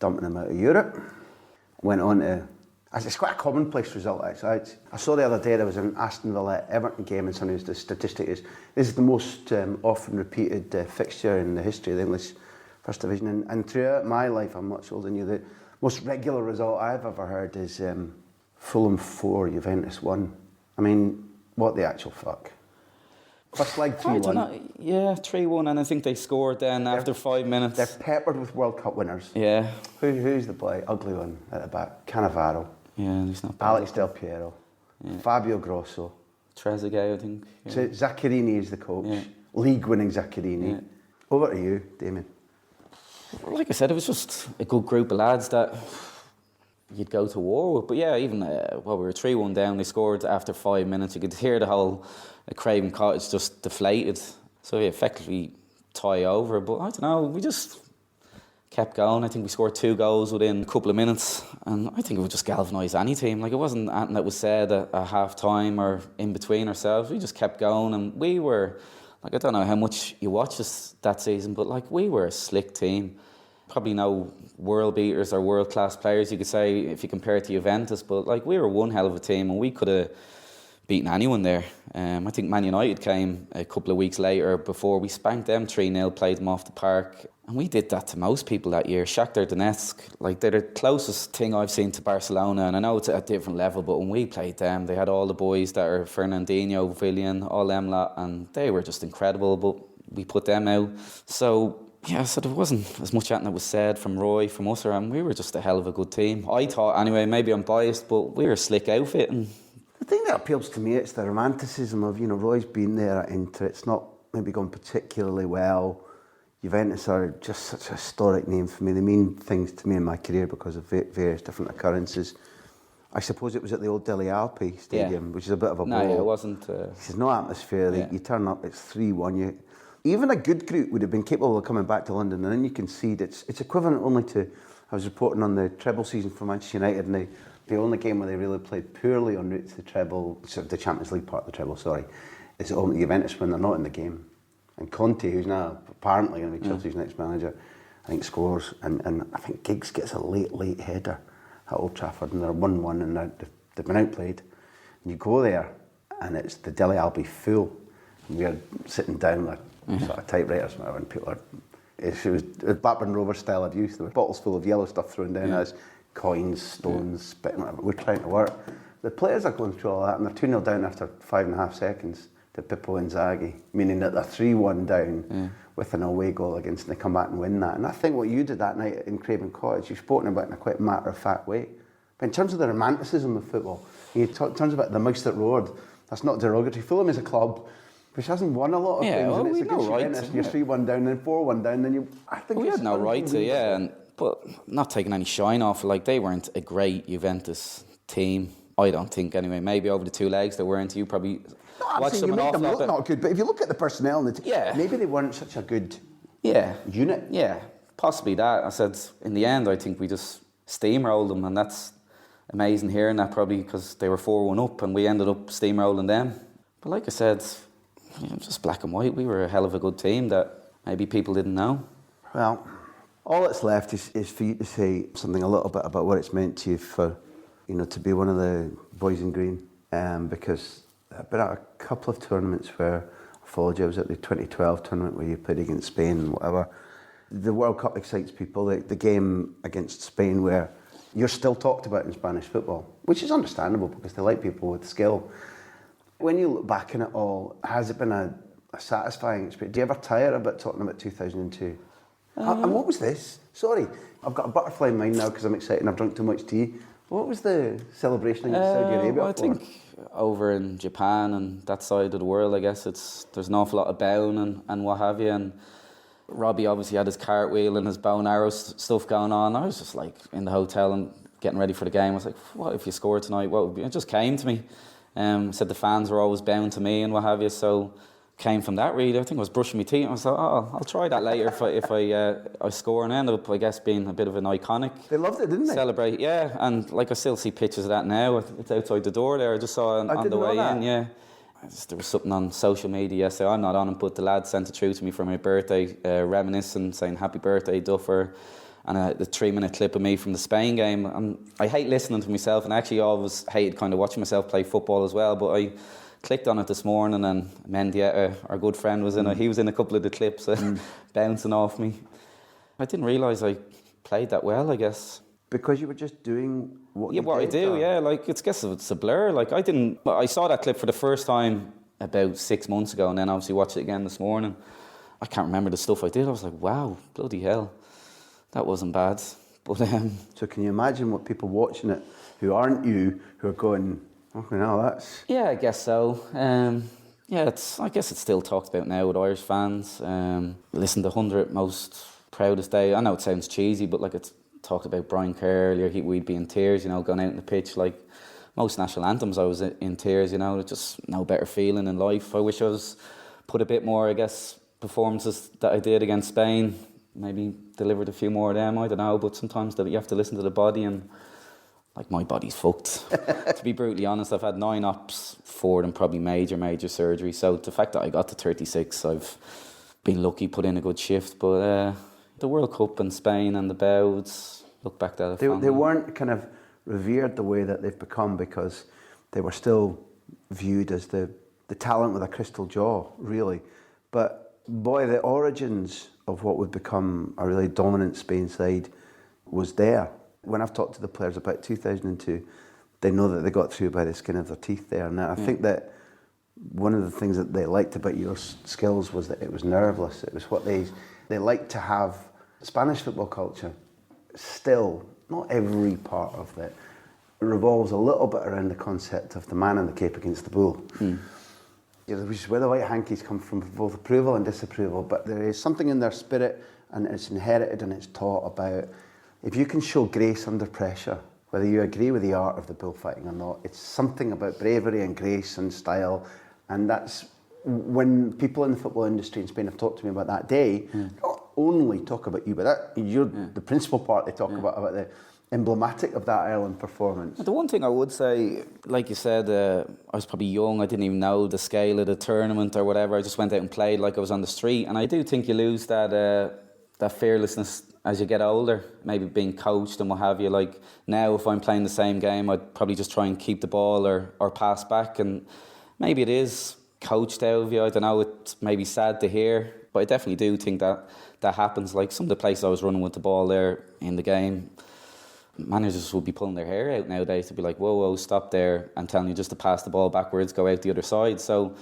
dumping him out of Europe. Went on to... It's quite a commonplace result, actually. I saw the other day there was an Aston Villa-Everton game and somebody's the statistic is this is the most often repeated fixture in the history of the English First Division. And throughout my life, I'm much older than you, the most regular result I've ever heard is Fulham 4, Juventus 1. I mean, what the actual fuck? First leg 3-1. Yeah, 3-1, and I think they scored then after 5 minutes. They're peppered with World Cup winners. Yeah. Who's the boy? Ugly one at the back. Cannavaro. Yeah, he's not bad. Alex Del Piero. Yeah. Fabio Grosso. Trezeguet, I think. Yeah. So Zaccherini is the coach. Yeah. League-winning Zaccherini. Yeah. Over to you, Damien. Like I said, it was just a good group of lads that you'd go to war with. But yeah, even we were 3-1 down, they scored after 5 minutes. You could hear the whole Craven Cottage just deflated. So yeah, effectively tie over. But I don't know, we just kept going. I think we scored 2 goals within a couple of minutes. And I think it would just galvanise any team. Like, it wasn't anything that was said at half-time or in between ourselves. We just kept going. And we were, like, I don't know how much you watched us that season, but like, we were a slick team. Probably no world beaters or world-class players, you could say, if you compare it to Juventus, but like, we were one hell of a team and we could have beaten anyone there. I think Man United came a couple of weeks later before we spanked them 3-0, played them off the park. And we did that to most people that year. Shakhtar Donetsk, like, they're the closest thing I've seen to Barcelona, and I know it's at a different level, but when we played them, they had all the boys that are Fernandinho, Villian, all them lot, and they were just incredible, but we put them out. So yeah, so there wasn't as much that was said from Roy, from us, and we were just a hell of a good team. I thought, anyway, maybe I'm biased, but we were a slick outfit. And the thing that appeals to me, it's the romanticism of, Roy's been there at Inter. It's not maybe gone particularly well. Juventus are just such a historic name for me. They mean things to me in my career because of various different occurrences. I suppose it was at the old Delle Alpi Stadium, which is a bit of a blow. No, it wasn't. There's no atmosphere. You turn up, it's 3-1. even a good group would have been capable of coming back to London, and then you concede. It's equivalent only to, I was reporting on the treble season for Manchester United, and the only game where they really played poorly en route to the treble, sort of the Champions League part of the treble, sorry, is at home to Juventus when they're not in the game. And Conte, who's now apparently going to be Chelsea's next manager, I think scores, and I think Giggs gets a late header at Old Trafford, and they're 1-1, and they've been outplayed. And you go there, and it's the Dele Alli full, and we're sitting down with sort of typewriters, and people are. It was Blackburn Rovers style of youth. There were bottles full of yellow stuff thrown down as coins, stones, spitting, whatever. We're trying to work. The players are going through all that, and they're 2-0 down after 5.5 seconds to Pippo Inzaghi, meaning that they're 3-1 down with an away goal against, and they come back and win that. And I think what you did that night in Craven Cottage, you've spoken about in a quite matter-of-fact way. But in terms of the romanticism of football, in terms about the mouse that roared, that's not derogatory. Fulham is a club which hasn't won a lot of things, and it's against Juventus, and you're 3-1 down, then 4-1 down, then I think we had no right to, but not taking any shine off. Like, they weren't a great Juventus team, I don't think. Anyway, maybe over the 2 legs they weren't. You probably watched them an awful lot. You make them look not good, but if you look at the personnel in the team, maybe they weren't such a good unit. Yeah, possibly that. I said in the end, I think we just steamrolled them, and that's amazing hearing that, probably because they were 4-1 up, and we ended up steamrolling them. But like I said, just black and white. We were a hell of a good team that maybe people didn't know. Well, all that's left is for you to say something a little bit about what it's meant to you for, to be one of the boys in green. Because I've been at a couple of tournaments where I followed you. I was at the 2012 tournament where you played against Spain and whatever. The World Cup excites people. The game against Spain, where you're still talked about in Spanish football, which is understandable because they like people with skill. When you look back on it all, has it been a satisfying experience? Do you ever tire a bit talking about 2002? And what was this? Sorry, I've got a butterfly in mind now because I'm excited and I've drunk too much tea. What was the celebration in Saudi Arabia I think over in Japan and that side of the world, I guess there's an awful lot of bowing and what have you. And Robbie obviously had his cartwheel and his bow and arrow stuff going on. I was just like in the hotel and getting ready for the game. I was like, what if you score tonight? What would be? It just came to me. Said the fans were always bound to me and what have you, so came from that really. I think I was brushing my teeth and I was like, I'll try that later if I score, and ended up, I guess, being a bit of an iconic. They loved it, didn't they? Celebrate, yeah, and like I still see pictures of that now. It's outside the door there. I just saw it on the way in, yeah. There was something on social media yesterday, I'm not on it, but the lad sent it through to me for my birthday, reminiscing, saying happy birthday, Duffer. And the 3-minute clip of me from the Spain game. I hate listening to myself, and actually always hated kind of watching myself play football as well. But I clicked on it this morning, and Mendieta, our good friend, was in it. He was in a couple of the clips, bouncing off me. I didn't realise I played that well, I guess. Because you were just doing what you did? Yeah, what I do, yeah. Like, I guess it's a blur. Like, I saw that clip for the first time about 6 months ago, and then obviously watched it again this morning. I can't remember the stuff I did. I was like, wow, bloody hell. That wasn't bad, but So can you imagine what people watching it who aren't you, who are going, okay, now that's... Yeah, I guess so. I guess it's still talked about now with Irish fans. Listen, the 100 most proudest day, I know it sounds cheesy, but like it's talked about Brian Kerr earlier, we'd be in tears, going out on the pitch. Like most national anthems, I was in tears, There's just no better feeling in life. I wish I was put a bit more, I guess, performances that I did against Spain. Maybe delivered a few more of them, I don't know, but sometimes you have to listen to the body, and like my body's fucked. To be brutally honest, I've had 9 ops, 4 of them probably major surgery, so the fact that I got to 36, I've been lucky, put in a good shift. But the World Cup and Spain and the Bouds, look back at it. They weren't kind of revered the way that they've become because they were still viewed as the talent with a crystal jaw, really. But boy, the origins of what would become a really dominant Spain side was there. When I've talked to the players about 2002, they know that they got through by the skin of their teeth there. And I think that one of the things that they liked about your skills was that it was nerveless. It was what they liked to have. Spanish football culture, still, not every part of it, revolves a little bit around the concept of the man in the cape against the bull. Which is where the white hankies come from both approval and disapproval, but there is something in their spirit, and it's inherited and it's taught about if you can show grace under pressure, whether you agree with the art of the bullfighting or not, it's something about bravery and grace and style, and that's when people in the football industry in Spain have talked to me about that day, not only talk about you, but you're the principal part they talk about the emblematic of that Ireland performance. The one thing I would say, like you said, I was probably young, I didn't even know the scale of the tournament or whatever, I just went out and played like I was on the street, and I do think you lose that fearlessness as you get older, maybe being coached and what have you. Like now, if I'm playing the same game, I'd probably just try and keep the ball or pass back, and maybe it is coached out of you. I don't know, it's maybe sad to hear, but I definitely do think that happens. Like some of the places I was running with the ball there in the game, managers would be pulling their hair out nowadays to be like, whoa, stop there, and telling you just to pass the ball backwards, go out the other side. So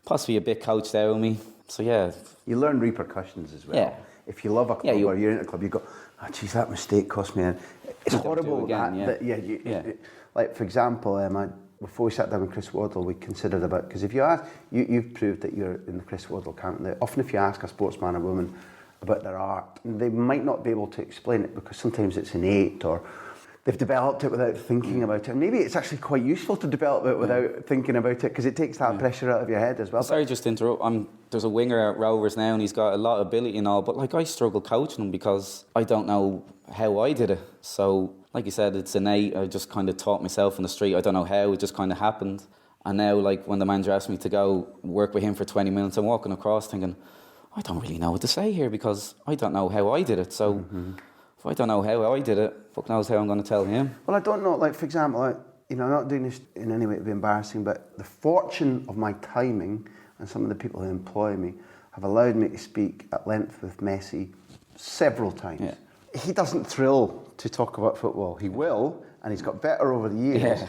possibly a bit coached out of me. So yeah. You learn repercussions as well. Yeah. If you love a club or you're in a club, you go, oh geez, that mistake cost me. It's horrible like for example, before we sat down with Chris Waddle, we considered about, because if you ask, you've proved that you're in the Chris Waddle camp. Often if you ask a sportsman or woman about their art, they might not be able to explain it because sometimes it's innate or they've developed it without thinking about it. And maybe it's actually quite useful to develop it without thinking about it, because it takes that pressure out of your head as well. Sorry, just to interrupt. There's a winger at Rovers now and he's got a lot of ability and all, but like I struggle coaching him because I don't know how I did it. So like you said, it's innate. I just kind of taught myself on the street. I don't know how, it just kind of happened. And now, like, when the manager asked me to go work with him for 20 minutes, I'm walking across thinking, I don't really know what to say here because I don't know how I did it. So if I don't know how I did it, fuck knows how I'm going to tell him. Well, I don't know. Like, for example, I'm not doing this in any way to be embarrassing, but the fortune of my timing and some of the people who employ me have allowed me to speak at length with Messi several times. Yeah. He doesn't thrill to talk about football. He will, and he's got better over the years. Yeah.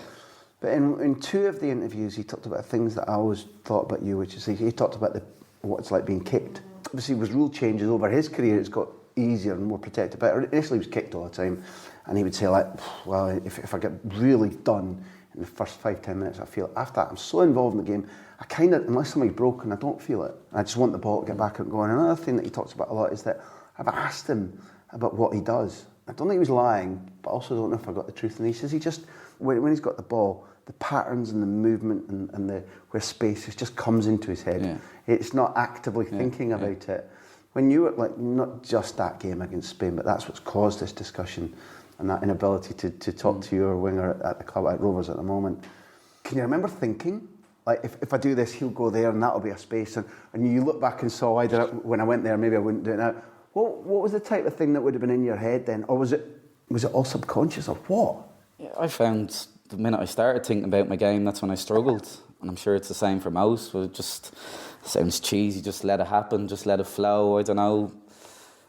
But in two of the interviews, he talked about things that I always thought about you, which is he talked about what it's like being kicked. Obviously, with rule changes over his career, it's got easier and more protected. But initially, he was kicked all the time, and he would say, like, well, if I get really done in the first 5-10 minutes, I feel after that, I'm so involved in the game, I kind of, unless somebody's broken, I don't feel it. I just want the ball to get back and going. Another thing that he talks about a lot is that I've asked him about what he does. I don't think he was lying, but I also don't know if I got the truth. And he says he just, when he's got the ball, the patterns and the movement and where space is just comes into his head. Yeah. It's not actively thinking about it. When you were, like, not just that game against Spain, but that's what's caused this discussion and that inability to talk to your winger at the club at Rovers at the moment. Can you remember thinking, like, if I do this, he'll go there and that'll be a space, and you look back and saw, I did it when I went there, maybe I wouldn't do it now. What was the type of thing that would have been in your head then? Or was it all subconscious, or what? Yeah, I found the minute I started thinking about my game, that's when I struggled. And I'm sure it's the same for most. It just sounds cheesy, just let it happen, just let it flow, I don't know.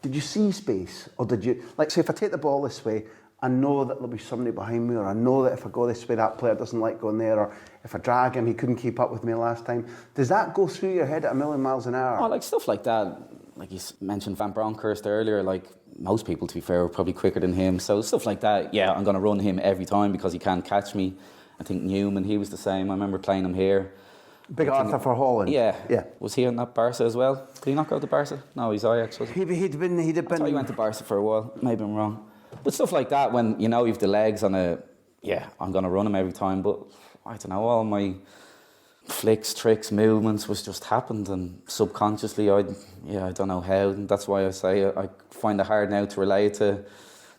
Did you see space? Or did you, like, say if I take the ball this way, I know that there'll be somebody behind me, or I know that if I go this way, that player doesn't like going there, or if I drag him, he couldn't keep up with me last time. Does that go through your head at 1,000,000 miles an hour? Oh, like stuff like that. Like you mentioned Van Bronckhorst earlier, like most people, to be fair, are probably quicker than him. So stuff like that, yeah, I'm going to run him every time because he can't catch me. I think Newman, he was the same. I remember playing him here. Big Arthur for Holland. Yeah. Was he in that Barca as well? Did he not go to Barca? No, he's Ajax. He'd been. I thought he went to Barca for a while. Maybe I'm wrong. But stuff like that, when you know you've the legs on I'm going to run him every time. But I don't know, all my flicks, tricks, movements was just happened, and subconsciously I don't know how, and that's why I say I find it hard now to relate to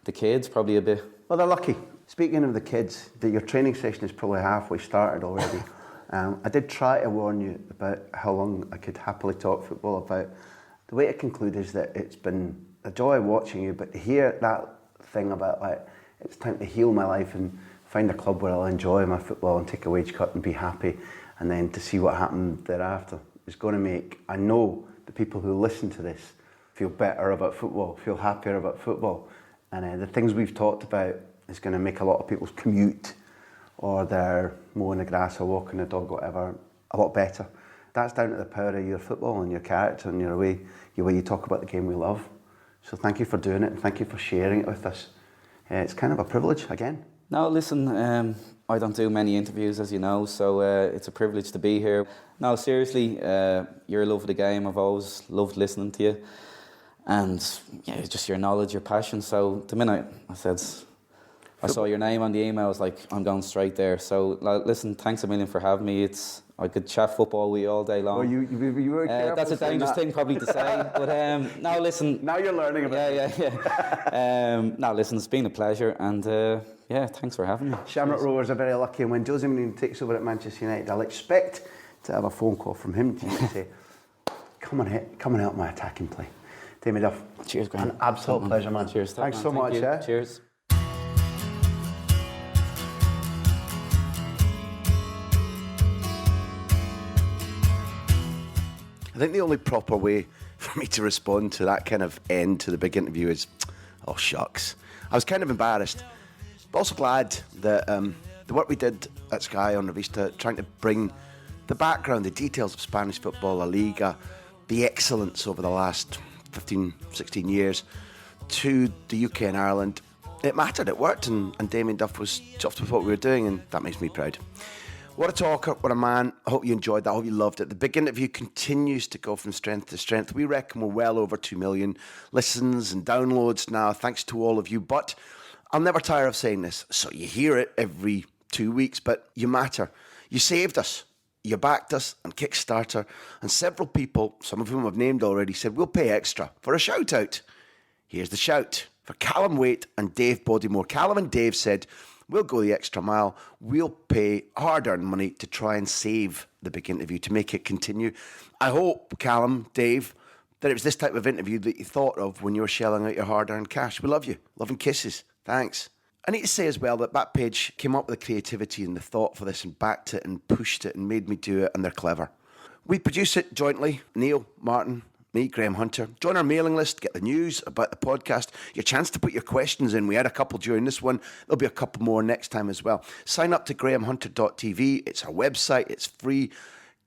the kids probably a bit. Well, they're lucky. Speaking of the kids, your training session is probably halfway started already. I did try to warn you about how long I could happily talk football about. The way to conclude is that it's been a joy watching you, but to hear that thing about, like, it's time to heal my life and find a club where I'll enjoy my football and take a wage cut and be happy, and then to see what happened thereafter is going to make, I know, the people who listen to this feel better about football, feel happier about football. And the things we've talked about is going to make a lot of people's commute or their mowing the grass or walking the dog or whatever a lot better. That's down to the power of your football and your character and your way you talk about the game we love. So thank you for doing it, and thank you for sharing it with us. It's kind of a privilege again. No, listen, I don't do many interviews, as you know, so it's a privilege to be here. No, seriously, you're a love of the game. I've always loved listening to you. And yeah, just your knowledge, your passion. So the minute I said I saw your name on the email. I was like, I'm going straight there. So listen, thanks a million for having me. I could chat football with you all day long. Well, you were careful. That's a dangerous thing probably to say, but no, listen. Now you're learning about it. Yeah. No, listen, it's been a pleasure, and thanks for having me. Shamrock Rovers are very lucky, and when Jose Mourinho takes over at Manchester United, I'll expect to have a phone call from him to say, come and help my attacking play. Damien Duff. Cheers, Graeme. An absolute pleasure, man. Cheers. Thanks so much. Yeah. Cheers. I think the only proper way for me to respond to that kind of end to the big interview is, oh shucks. I was kind of embarrassed, but also glad that the work we did at Sky on Revista, trying to bring the background, the details of Spanish football, La Liga, the excellence over the last 15, 16 years to the UK and Ireland, it mattered, it worked, and Damien Duff was chuffed with what we were doing, and that makes me proud. What a talker, what a man. I hope you enjoyed that. I hope you loved it. The big interview continues to go from strength to strength. We reckon we're well over 2 million listens and downloads now, thanks to all of you. But I'll never tire of saying this. So you hear it every 2 weeks, but you matter. You saved us. You backed us on Kickstarter. And several people, some of whom I've named already, said we'll pay extra for a shout out. Here's the shout for Callum Waite and Dave Bodymore. Callum and Dave said, we'll go the extra mile. We'll pay hard-earned money to try and save the big interview, to make it continue. I hope, Callum, Dave, that it was this type of interview that you thought of when you were shelling out your hard-earned cash. We love you. Love and kisses. Thanks. I need to say as well that Backpage came up with the creativity and the thought for this and backed it and pushed it and made me do it, and they're clever. We produce it jointly. Neil, Martin, me, Graham Hunter. Join our mailing list, get the news about the podcast, your chance to put your questions in. We had a couple during this one. There'll be a couple more next time as well. Sign up to grahamhunter.tv. It's our website. It's free.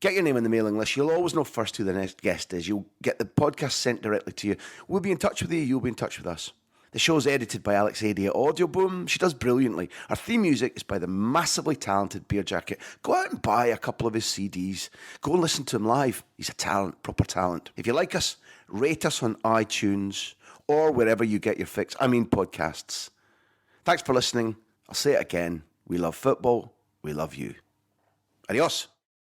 Get your name in the mailing list. You'll always know first who the next guest is. You'll get the podcast sent directly to you. We'll be in touch with you. You'll be in touch with us. The show's edited by Alex Adie at Audio Boom. She does brilliantly. Our theme music is by the massively talented Beer Jacket. Go out and buy a couple of his CDs. Go and listen to him live. He's a talent, proper talent. If you like us, rate us on iTunes or wherever you get your fix. I mean podcasts. Thanks for listening. I'll say it again. We love football. We love you. Adios.